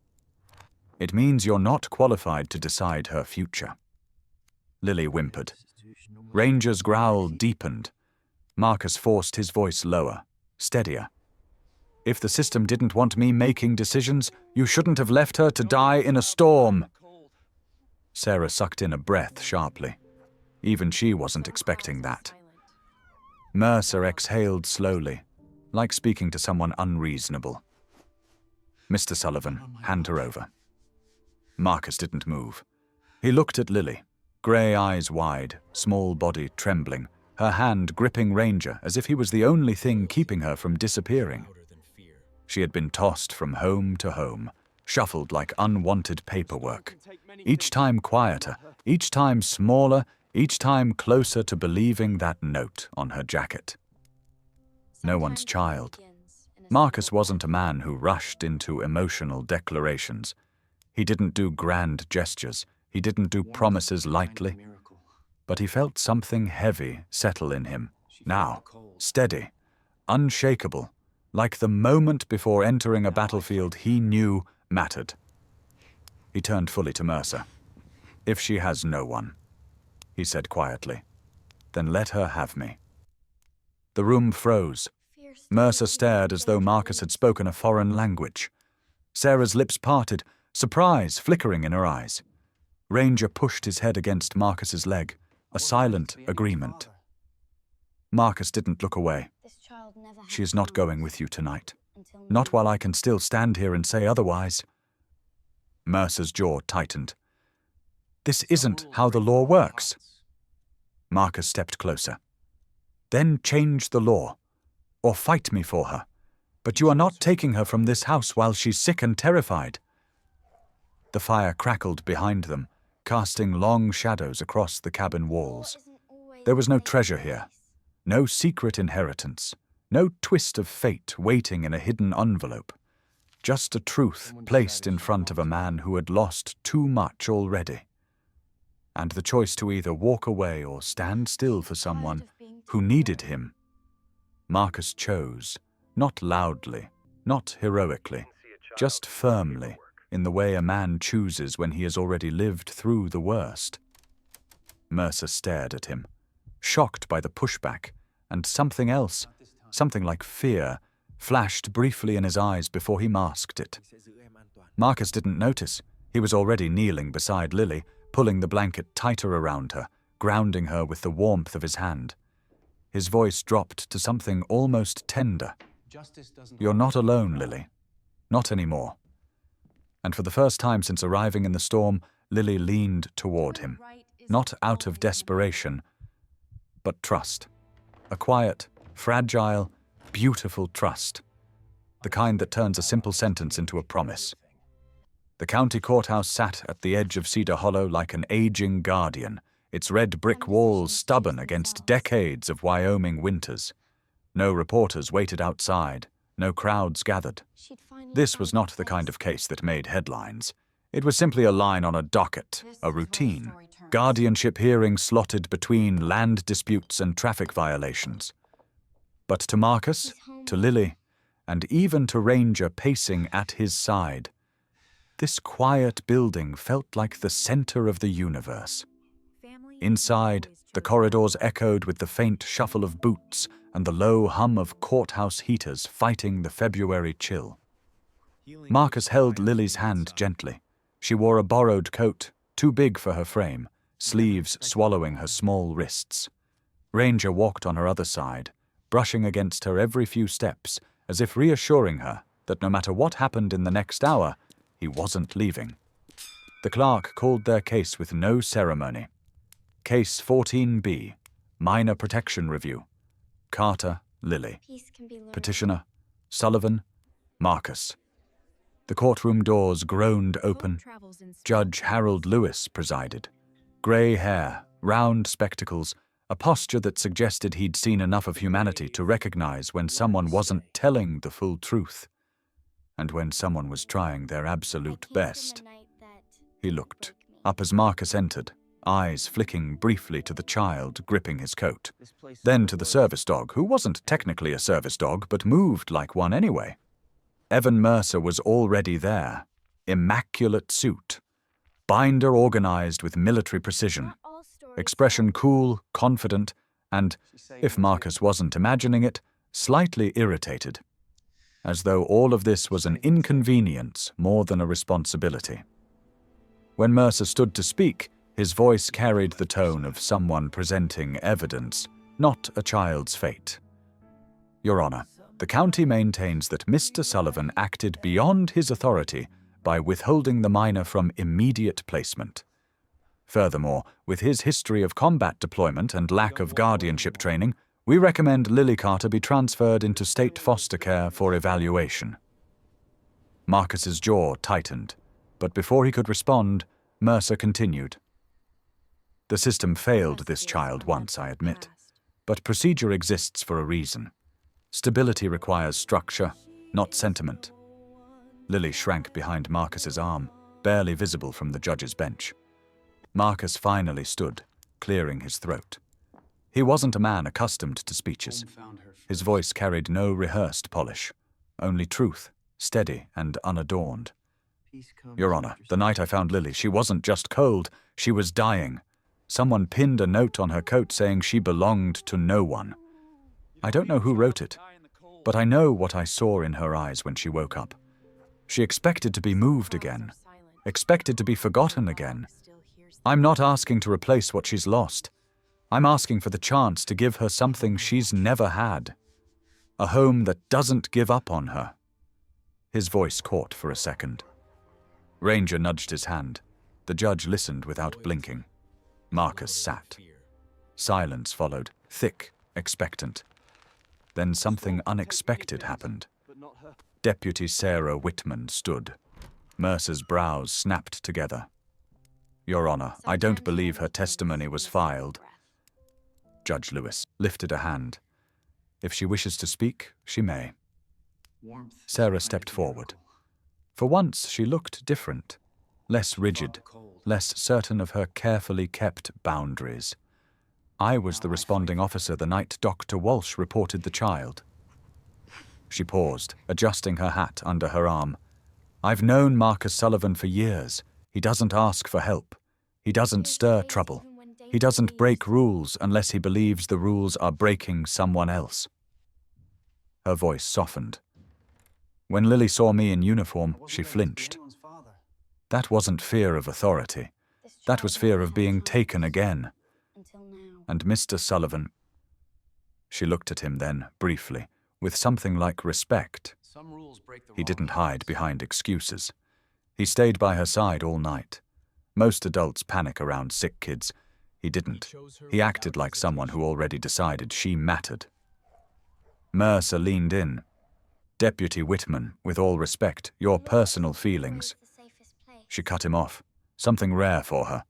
"It means you're not qualified to decide her future." Lily whimpered. Ranger's growl deepened. Marcus forced his voice lower, steadier. "If the system didn't want me making decisions, you shouldn't have left her to die in a storm." Sarah sucked in a breath sharply. Even she wasn't expecting that. Mercer exhaled slowly, like speaking to someone unreasonable. "Mr. Sullivan, hand her over." Marcus didn't move. He looked at Lily, grey eyes wide, small body trembling, her hand gripping Ranger as if he was the only thing keeping her from disappearing. She had been tossed from home to home, shuffled like unwanted paperwork, each time quieter, each time smaller, each time closer to believing that note on her jacket. No one's child. Marcus wasn't a man who rushed into emotional declarations. He didn't do grand gestures. He didn't do promises lightly. But he felt something heavy settle in him, now, steady, unshakable, like the moment before entering a battlefield he knew mattered. He turned fully to Mercer. "If she has no one," he said quietly, "then let her have me." The room froze. Mercer stared as though Marcus had spoken a foreign language. Sarah's lips parted, surprise flickering in her eyes. Ranger pushed his head against Marcus's leg, a silent agreement. Marcus didn't look away. "She is not going with you tonight. Not while I can still stand here and say otherwise." Mercer's jaw tightened. "This isn't how the law works." Marcus stepped closer. "Then change the law, or fight me for her. But you are not taking her from this house while she's sick and terrified." The fire crackled behind them, casting long shadows across the cabin walls. There was no treasure here, no secret inheritance, no twist of fate waiting in a hidden envelope. Just a truth placed in front of a man who had lost too much already. And the choice to either walk away or stand still for someone who needed him. Marcus chose, not loudly, not heroically, just firmly, in the way a man chooses when he has already lived through the worst. Mercer stared at him, shocked by the pushback, and something else, something like fear, flashed briefly in his eyes before he masked it. Marcus didn't notice. He was already kneeling beside Lily, pulling the blanket tighter around her, grounding her with the warmth of his hand. His voice dropped to something almost tender. "You're not alone, Lily. Not anymore." And for the first time since arriving in the storm, Lily leaned toward him, not out of desperation, but trust. A quiet, fragile, beautiful trust. The kind that turns a simple sentence into a promise. The The county courthouse sat at the edge of Cedar Hollow like an aging guardian, its red brick walls stubborn against decades of Wyoming winters. No reporters waited outside, no crowds gathered. This was not the kind of case that made headlines. It was simply a line on a docket, a routine. Guardianship hearing slotted between land disputes and traffic violations. But to Marcus, to Lily, and even to Ranger pacing at his side, this quiet building felt like the center of the universe. Inside, the corridors echoed with the faint shuffle of boots and the low hum of courthouse heaters fighting the February chill. Marcus held Lily's hand gently. She wore a borrowed coat, too big for her frame, sleeves swallowing her small wrists. Ranger walked on her other side, brushing against her every few steps, as if reassuring her that no matter what happened in the next hour, he wasn't leaving. The clerk called their case with no ceremony. Case 14B, Minor Protection Review. Carter, Lily. Petitioner, Sullivan, Marcus. The courtroom doors groaned open. Judge Harold Lewis presided. Gray hair, round spectacles, a posture that suggested he'd seen enough of humanity to recognize when someone wasn't telling the full truth, and when someone was trying their absolute best. He looked up as Marcus entered, eyes flicking briefly to the child gripping his coat, then to the service dog, who wasn't technically a service dog but moved like one anyway. Evan Mercer was already there, immaculate suit, binder organized with military precision, expression cool, confident, and, if Marcus wasn't imagining it, slightly irritated, as though all of this was an inconvenience more than a responsibility. When Mercer stood to speak, his voice carried the tone of someone presenting evidence, not a child's fate. Your Honor, the county maintains that Mr. Sullivan acted beyond his authority by withholding the minor from immediate placement. Furthermore, with his history of combat deployment and lack of guardianship training, we recommend Lily Carter be transferred into state foster care for evaluation. Marcus's jaw tightened, but before he could respond, Mercer continued. The system failed this child once, I admit, but procedure exists for a reason. Stability requires structure, not sentiment. Lily shrank behind Marcus's arm, barely visible from the judge's bench. Marcus finally stood, clearing his throat. He wasn't a man accustomed to speeches. His voice carried no rehearsed polish, only truth, steady and unadorned. Your Honor, the night I found Lily, she wasn't just cold, she was dying. Someone pinned a note on her coat saying she belonged to no one. I don't know who wrote it, but I know what I saw in her eyes when she woke up. She expected to be moved again, expected to be forgotten again. I'm not asking to replace what she's lost. I'm asking for the chance to give her something she's never had. A home that doesn't give up on her. His voice caught for a second. Ranger nudged his hand. The judge listened without blinking. Marcus sat. Silence followed, thick, expectant. Then something unexpected happened. Deputy Sarah Whitman stood. Mercer's brows snapped together. Your Honor, I don't believe her testimony was filed. Judge Lewis lifted a hand. If she wishes to speak, she may. Sarah stepped forward. For once, she looked different, less rigid, less certain of her carefully kept boundaries. I was the responding officer the night Dr. Walsh reported the child. She paused, adjusting her hat under her arm. I've known Marcus Sullivan for years. He doesn't ask for help. He doesn't stir trouble. He doesn't break rules unless he believes the rules are breaking someone else. Her voice softened. When Lily saw me in uniform, she flinched. That wasn't fear of authority. That was fear of being taken again. And Mr. Sullivan... She looked at him then, briefly, with something like respect. He didn't hide behind excuses. He stayed by her side all night. Most adults panic around sick kids. He didn't. He acted like someone who already decided she mattered. Mercer leaned in. Deputy Whitman, with all respect, your personal feelings. She cut him off. Something rare for her.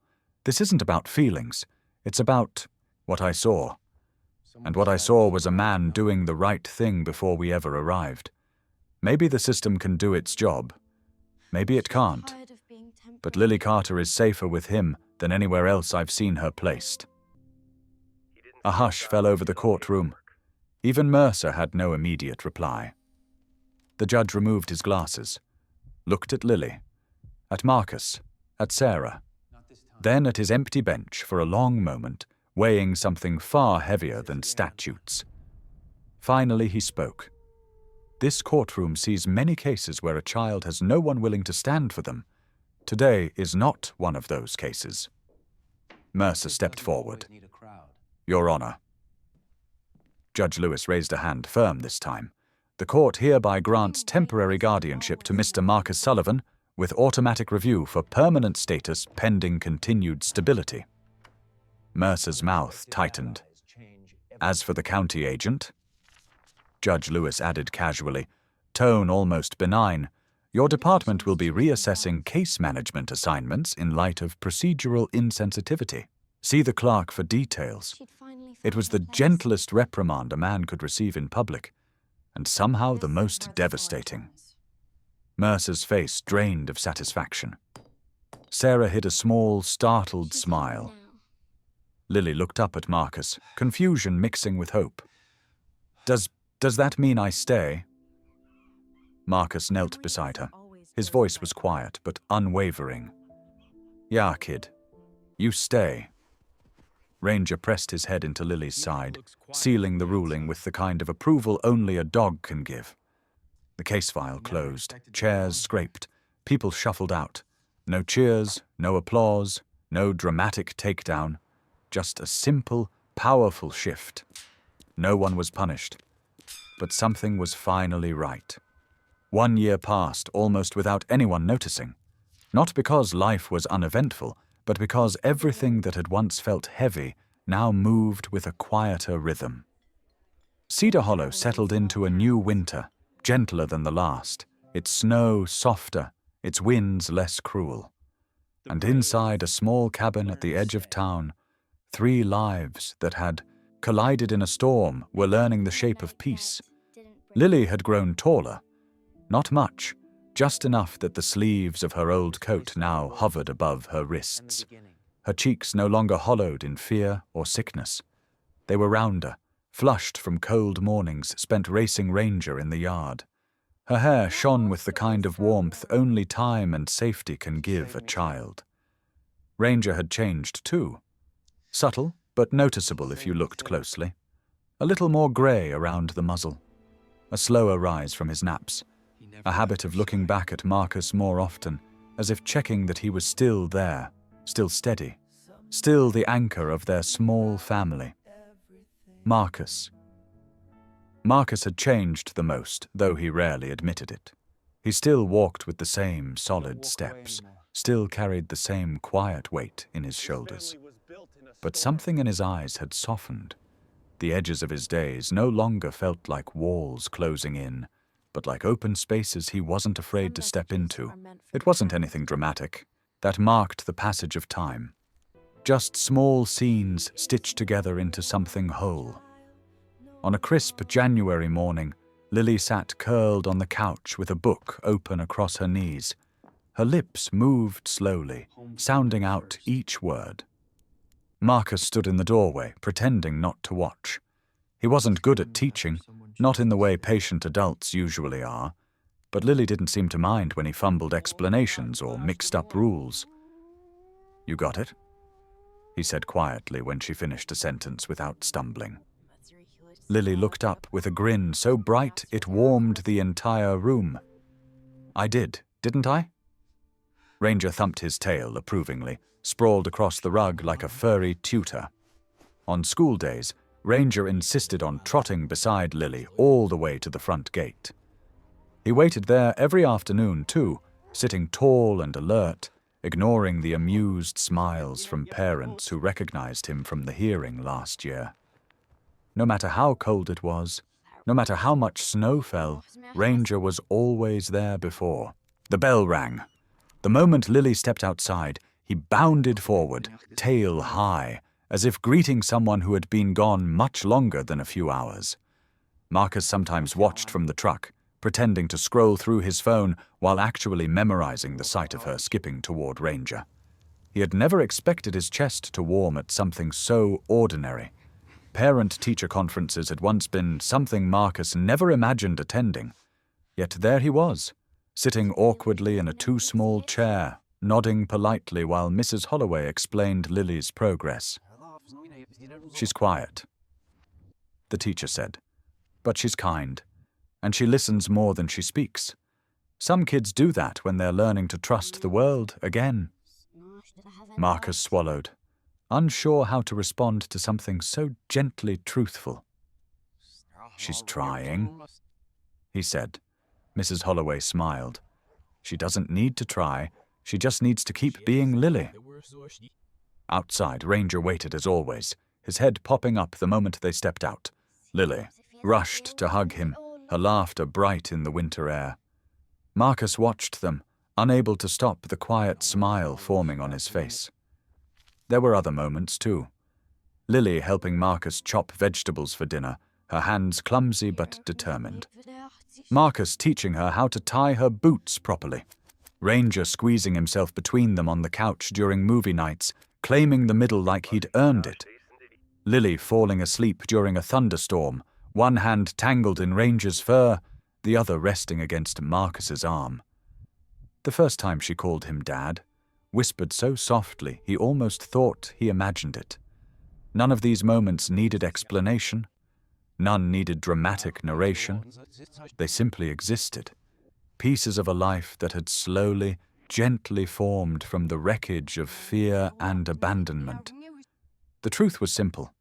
This isn't about feelings. It's about what I saw. And what I saw was a man doing the right thing before we ever arrived. Maybe the system can do its job. Maybe it can't. But Lily Carter is safer with him than anywhere else I've seen her placed. A hush fell over the courtroom. Even Mercer had no immediate reply. The judge removed his glasses, looked at Lily, at Marcus, at Sarah, then at his empty bench for a long moment, weighing something far heavier than statutes. Finally he spoke. This courtroom sees many cases where a child has no one willing to stand for them. Today is not one of those cases. Mercer stepped forward. Your Honor. Judge Lewis raised a hand, firm this time. The court hereby grants temporary guardianship to Mr. Marcus Sullivan with automatic review for permanent status pending continued stability. Mercer's mouth tightened. As for the county agent, Judge Lewis added casually, tone almost benign, your department will be reassessing case management assignments in light of procedural insensitivity. See the clerk for details. It was the gentlest reprimand a man could receive in public, and somehow the most devastating. Mercer's face drained of satisfaction. Sarah hid a small, startled smile. Lily looked up at Marcus, confusion mixing with hope. Does that mean I stay? Marcus knelt beside her. His voice was quiet, but unwavering. Yeah, kid. You stay. Ranger pressed his head into Lily's side, sealing the ruling with the kind of approval only a dog can give. The case file closed, chairs scraped, people shuffled out. No cheers, no applause, no dramatic takedown, just a simple, powerful shift. No one was punished, but something was finally right. 1 year passed almost without anyone noticing, not because life was uneventful, but because everything that had once felt heavy now moved with a quieter rhythm. Cedar Hollow settled into a new winter, gentler than the last, its snow softer, its winds less cruel. And inside a small cabin at the edge of town, 3 lives that had collided in a storm were learning the shape of peace. Lily had grown taller. Not much, just enough that the sleeves of her old coat now hovered above her wrists. Her cheeks no longer hollowed in fear or sickness. They were rounder, flushed from cold mornings spent racing Ranger in the yard. Her hair shone with the kind of warmth only time and safety can give a child. Ranger had changed too. Subtle, but noticeable if you looked closely. A little more grey around the muzzle. A slower rise from his naps. A habit of looking back at Marcus more often, as if checking that he was still there, still steady, still the anchor of their small family. Marcus. Marcus had changed the most, though he rarely admitted it. He still walked with the same solid steps, still carried the same quiet weight in his shoulders. But something in his eyes had softened. The edges of his days no longer felt like walls closing in, but like open spaces he wasn't afraid to step into. It wasn't anything dramatic. That marked the passage of time. Just small scenes stitched together into something whole. On a crisp January morning, Lily sat curled on the couch with a book open across her knees. Her lips moved slowly, sounding out each word. Marcus stood in the doorway, pretending not to watch. He wasn't good at teaching, not in the way patient adults usually are, but Lily didn't seem to mind when he fumbled explanations or mixed up rules. You got it? He said quietly when she finished a sentence without stumbling. Lily looked up with a grin so bright it warmed the entire room. I did, didn't I? Ranger thumped his tail approvingly, sprawled across the rug like a furry tutor. On school days, Ranger insisted on trotting beside Lily all the way to the front gate. He waited there every afternoon, too, sitting tall and alert, ignoring the amused smiles from parents who recognized him from the hearing last year. No matter how cold it was, no matter how much snow fell, Ranger was always there before. The bell rang. The moment Lily stepped outside, he bounded forward, tail high, as if greeting someone who had been gone much longer than a few hours. Marcus sometimes watched from the truck, pretending to scroll through his phone while actually memorizing the sight of her skipping toward Ranger. He had never expected his chest to warm at something so ordinary. Parent-teacher conferences had once been something Marcus never imagined attending. Yet there he was, sitting awkwardly in a too-small chair, nodding politely while Mrs. Holloway explained Lily's progress. "She's quiet," the teacher said, "but she's kind, and she listens more than she speaks. Some kids do that when they're learning to trust the world again." Marcus swallowed, unsure how to respond to something so gently truthful. "She's trying," he said. Mrs. Holloway smiled. "She doesn't need to try. She just needs to keep being Lily." Outside, Ranger waited as always, his head popping up the moment they stepped out. Lily rushed to hug him, her laughter bright in the winter air. Marcus watched them, unable to stop the quiet smile forming on his face. There were other moments, too. Lily helping Marcus chop vegetables for dinner, her hands clumsy but determined. Marcus teaching her how to tie her boots properly. Ranger squeezing himself between them on the couch during movie nights, claiming the middle like he'd earned it. Lily falling asleep during a thunderstorm, one hand tangled in Ranger's fur, the other resting against Marcus's arm. The first time she called him Dad, whispered so softly he almost thought he imagined it. None of these moments needed explanation. None needed dramatic narration. They simply existed, pieces of a life that had slowly, gently formed from the wreckage of fear and abandonment. The truth was simple.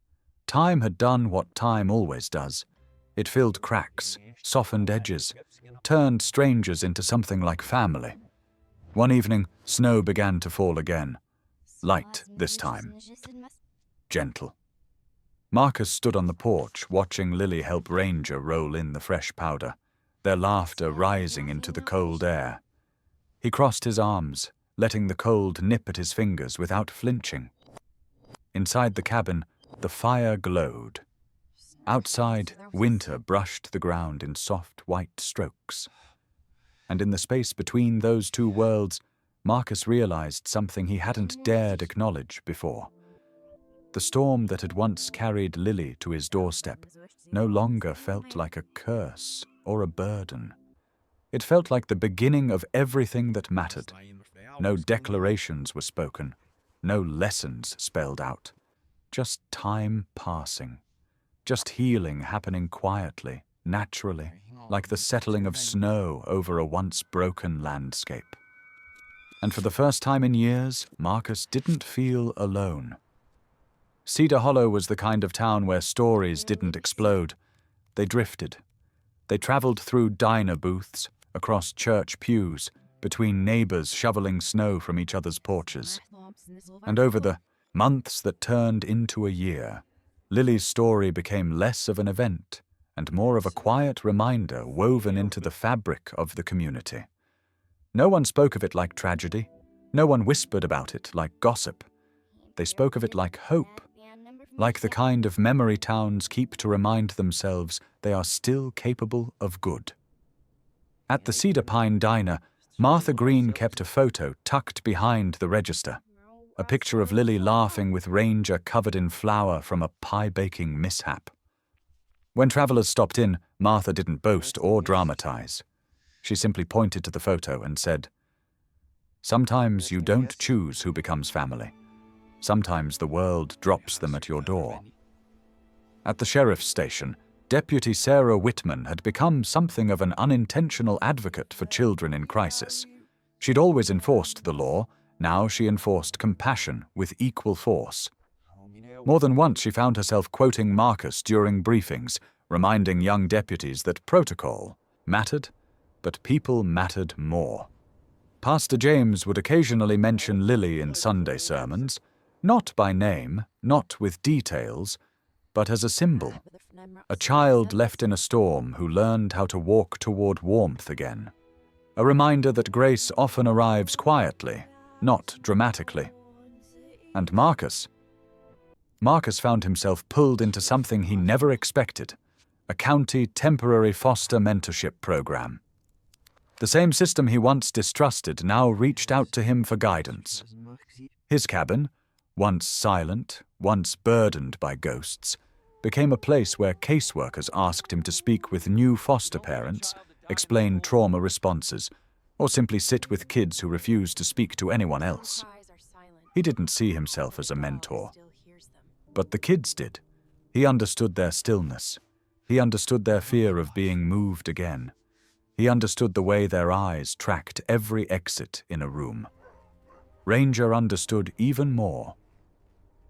Time had done what time always does. It filled cracks, softened edges, turned strangers into something like family. One evening, snow began to fall again. Light this time. Gentle. Marcus stood on the porch, watching Lily help Ranger roll in the fresh powder, their laughter rising into the cold air. He crossed his arms, letting the cold nip at his fingers without flinching. Inside the cabin, the fire glowed. Outside, winter brushed the ground in soft white strokes. And in the space between those two worlds, Marcus realized something he hadn't dared acknowledge before. The storm that had once carried Lily to his doorstep no longer felt like a curse or a burden. It felt like the beginning of everything that mattered. No declarations were spoken, no lessons spelled out. Just time passing. Just healing happening quietly, naturally, like the settling of snow over a once broken landscape. And for the first time in years, Marcus didn't feel alone. Cedar Hollow was the kind of town where stories didn't explode. They drifted. They traveled through diner booths, across church pews, between neighbors shoveling snow from each other's porches. And over the months that turned into a year, Lily's story became less of an event and more of a quiet reminder woven into the fabric of the community. No one spoke of it like tragedy. No one whispered about it like gossip. They spoke of it like hope, like the kind of memory towns keep to remind themselves they are still capable of good. At the Cedar Pine Diner, Martha Green kept a photo tucked behind the register, a picture of Lily laughing with Ranger covered in flour from a pie-baking mishap. When travelers stopped in, Martha didn't boast or dramatize. She simply pointed to the photo and said, "Sometimes you don't choose who becomes family. Sometimes the world drops them at your door." At the sheriff's station, Deputy Sarah Whitman had become something of an unintentional advocate for children in crisis. She'd always enforced the law. Now she enforced compassion with equal force. More than once she found herself quoting Marcus during briefings, reminding young deputies that protocol mattered, but people mattered more. Pastor James would occasionally mention Lily in Sunday sermons, not by name, not with details, but as a symbol, a child left in a storm who learned how to walk toward warmth again. A reminder that grace often arrives quietly, not dramatically. And Marcus found himself pulled into something he never expected, a county temporary foster mentorship program. The same system he once distrusted now reached out to him for guidance. His cabin, once silent, once burdened by ghosts, became a place where caseworkers asked him to speak with new foster parents, explain trauma responses, or simply sit with kids who refused to speak to anyone else. He didn't see himself as a mentor, but the kids did. He understood their stillness. He understood their fear of being moved again. He understood the way their eyes tracked every exit in a room. Ranger understood even more.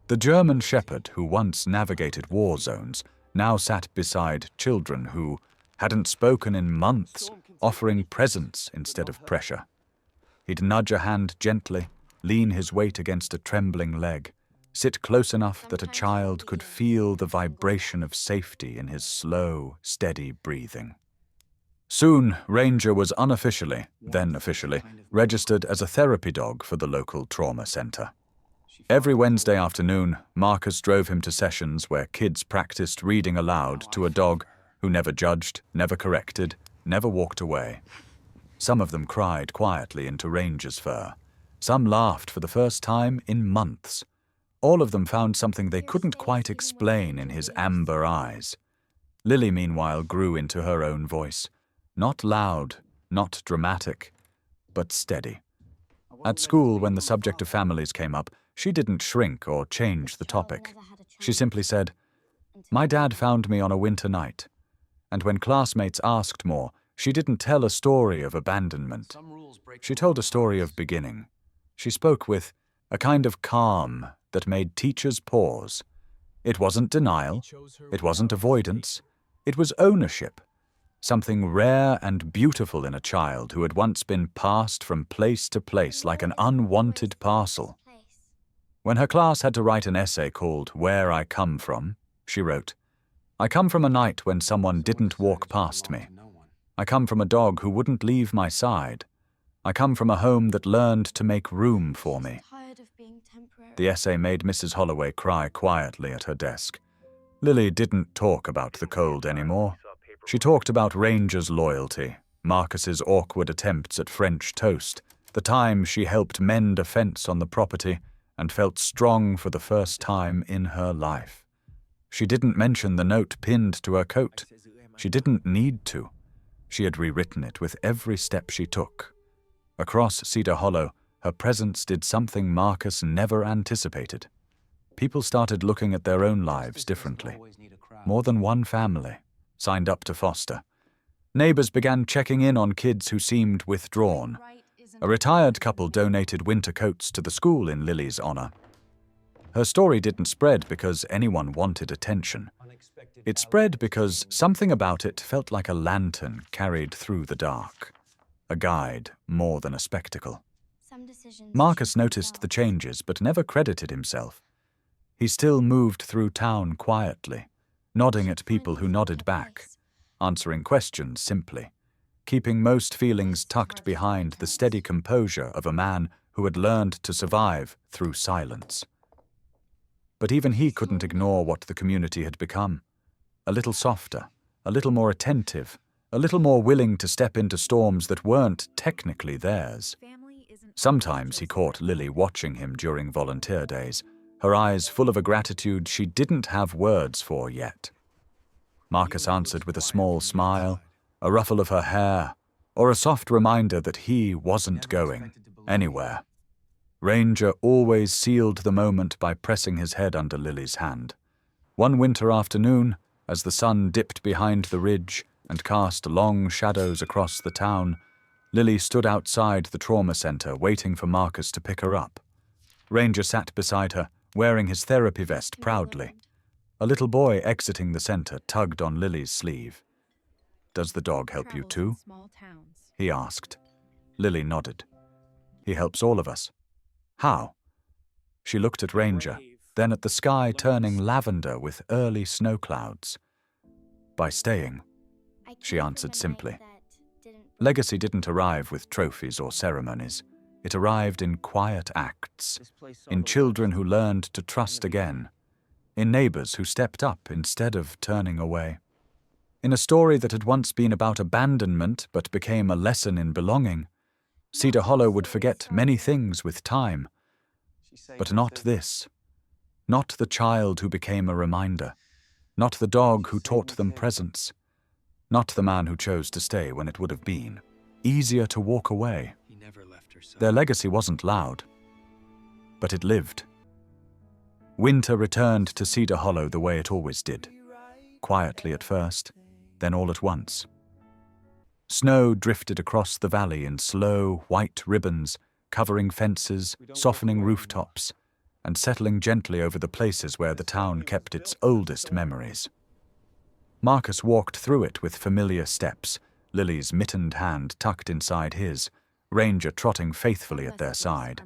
The German shepherd who once navigated war zones now sat beside children who hadn't spoken in months, offering presence instead of pressure. He'd nudge a hand gently, lean his weight against a trembling leg, sit close enough that a child could feel the vibration of safety in his slow, steady breathing. Soon, Ranger was unofficially, then officially, registered as a therapy dog for the local trauma center. Every Wednesday afternoon, Marcus drove him to sessions where kids practiced reading aloud to a dog who never judged, never corrected, never walked away. Some of them cried quietly into Ranger's fur. Some laughed for the first time in months. All of them found something they couldn't quite explain in his amber eyes. Lily, meanwhile, grew into her own voice. Not loud, not dramatic, but steady. At school, when the subject of families came up, she didn't shrink or change the topic. She simply said, "My dad found me on a winter night." And when classmates asked more, she didn't tell a story of abandonment. She told a story of beginning. She spoke with a kind of calm that made teachers pause. It wasn't denial. It wasn't avoidance. It was ownership. Something rare and beautiful in a child who had once been passed from place to place like an unwanted parcel. When her class had to write an essay called "Where I Come From," she wrote, "I come from a night when someone didn't walk past me. I come from a dog who wouldn't leave my side. I come from a home that learned to make room for me." The essay made Mrs. Holloway cry quietly at her desk. Lily didn't talk about the cold anymore. She talked about Ranger's loyalty, Marcus's awkward attempts at French toast, the time she helped mend a fence on the property and felt strong for the first time in her life. She didn't mention the note pinned to her coat. She didn't need to. She had rewritten it with every step she took. Across Cedar Hollow, her presence did something Marcus never anticipated. People started looking at their own lives differently. More than one family signed up to foster. Neighbors began checking in on kids who seemed withdrawn. A retired couple donated winter coats to the school in Lily's honor. Her story didn't spread because anyone wanted attention. It spread because something about it felt like a lantern carried through the dark. A guide more than a spectacle. Marcus noticed the changes but never credited himself. He still moved through town quietly, nodding at people who nodded back, answering questions simply, keeping most feelings tucked behind the steady composure of a man who had learned to survive through silence. But even he couldn't ignore what the community had become. A little softer, a little more attentive, a little more willing to step into storms that weren't technically theirs. Sometimes he caught Lily watching him during volunteer days, her eyes full of a gratitude she didn't have words for yet. Marcus answered with a small smile, a ruffle of her hair, or a soft reminder that he wasn't going anywhere. Ranger always sealed the moment by pressing his head under Lily's hand. One winter afternoon, as the sun dipped behind the ridge and cast long shadows across the town, Lily stood outside the trauma center waiting for Marcus to pick her up. Ranger sat beside her, wearing his therapy vest proudly. A little boy exiting the center tugged on Lily's sleeve. "Does the dog help you too?" he asked. Lily nodded. "He helps all of us." "How?" She looked at Ranger, then at the sky turning lavender with early snow clouds. "By staying," she answered simply. Legacy didn't arrive with trophies or ceremonies. It arrived in quiet acts, in children who learned to trust again, in neighbors who stepped up instead of turning away. In a story that had once been about abandonment but became a lesson in belonging, Cedar Hollow would forget many things with time, but not this. Not the child who became a reminder, not the dog who taught them presence, not the man who chose to stay when it would have been easier to walk away. Their legacy wasn't loud, but it lived. Winter returned to Cedar Hollow the way it always did, quietly at first, then all at once. Snow drifted across the valley in slow, white ribbons, covering fences, softening rooftops, and settling gently over the places where the town kept its oldest memories. Marcus walked through it with familiar steps, Lily's mittened hand tucked inside his, Ranger trotting faithfully at their side.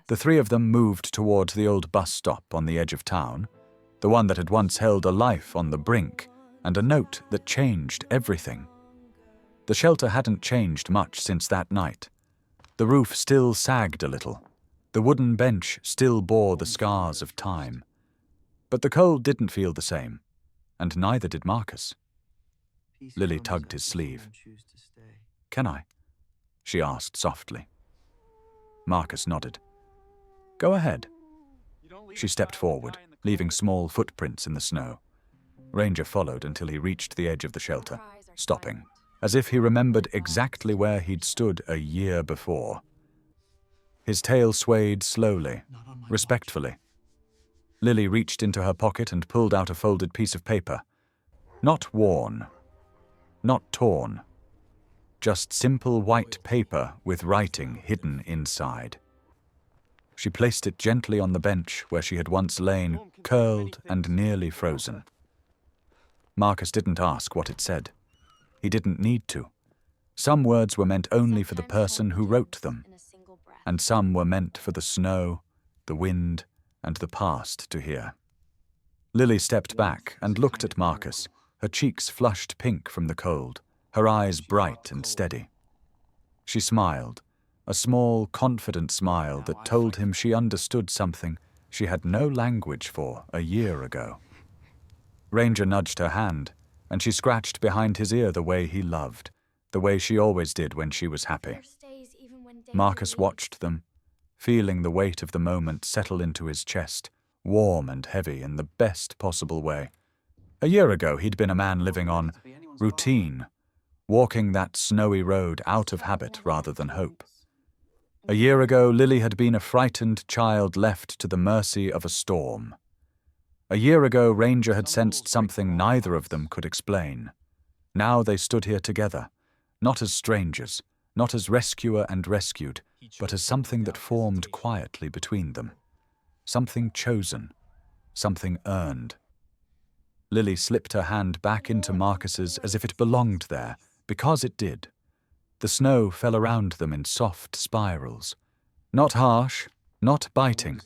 The three of them moved toward the old bus stop on the edge of town, the one that had once held a life on the brink, and a note that changed everything. The shelter hadn't changed much since that night. The roof still sagged a little. The wooden bench still bore the scars of time. But the cold didn't feel the same, and neither did Marcus. Lily tugged his sleeve. "Can I?" she asked softly. Marcus nodded. "Go ahead." She stepped forward, leaving small footprints in the snow. Ranger followed until he reached the edge of the shelter, stopping, as if he remembered exactly where he'd stood a year before. His tail swayed slowly, respectfully. Lily reached into her pocket and pulled out a folded piece of paper. Not worn, not torn. Just simple white paper with writing hidden inside. She placed it gently on the bench where she had once lain, curled and nearly frozen. Marcus didn't ask what it said. He didn't need to. Some words were meant only for the person who wrote them, and some were meant for the snow, the wind, and the past to hear. Lily stepped back and looked at Marcus, her cheeks flushed pink from the cold, her eyes bright and steady. She smiled, a small, confident smile that told him she understood something she had no language for a year ago. Ranger nudged her hand, and she scratched behind his ear the way he loved, the way she always did when she was happy. Marcus watched them, feeling the weight of the moment settle into his chest, warm and heavy in the best possible way. A year ago, he'd been a man living on routine, walking that snowy road out of habit rather than hope. A year ago, Lily had been a frightened child left to the mercy of a storm. A year ago, Ranger had sensed something neither of them could explain. Now they stood here together, not as strangers, not as rescuer and rescued, but as something that formed quietly between them. Something chosen, something earned. Lily slipped her hand back into Marcus's as if it belonged there, because it did. The snow fell around them in soft spirals. Not harsh, not biting,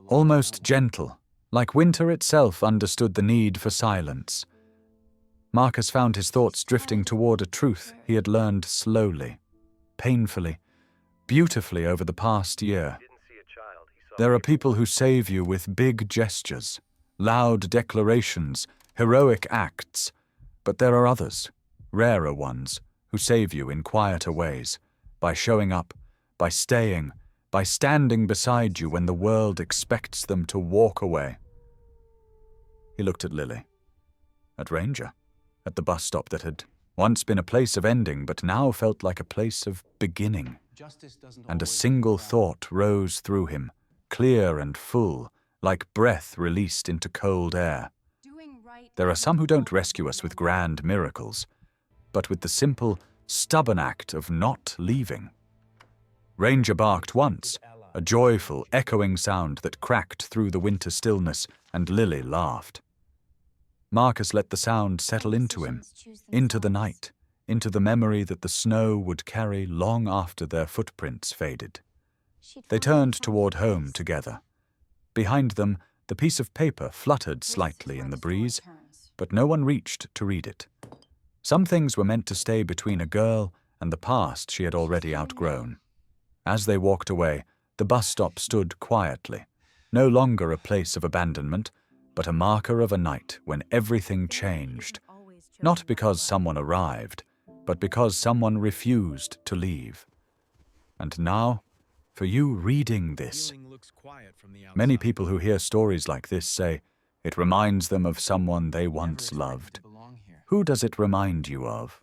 almost gentle, like winter itself understood the need for silence. Marcus found his thoughts drifting toward a truth he had learned slowly, painfully, beautifully over the past year. There are people who save you with big gestures, loud declarations, heroic acts, but there are others, rarer ones, who save you in quieter ways, by showing up, by staying, by standing beside you when the world expects them to walk away. He looked at Lily, at Ranger, at the bus stop that had once been a place of ending but now felt like a place of beginning. And a single thought rose through him, clear and full, like breath released into cold air. There are some who don't rescue us with grand miracles, but with the simple, stubborn act of not leaving. Ranger barked once, a joyful, echoing sound that cracked through the winter stillness, and Lily laughed. Marcus let the sound settle into him, into the night, into the memory that the snow would carry long after their footprints faded. They turned toward home together. Behind them, the piece of paper fluttered slightly in the breeze, but no one reached to read it. Some things were meant to stay between a girl and the past she had already outgrown. As they walked away, the bus stop stood quietly, no longer a place of abandonment, but a marker of a night when everything changed, not because someone arrived, but because someone refused to leave. And now, for you reading this, many people who hear stories like this say it reminds them of someone they once loved. Who does it remind you of?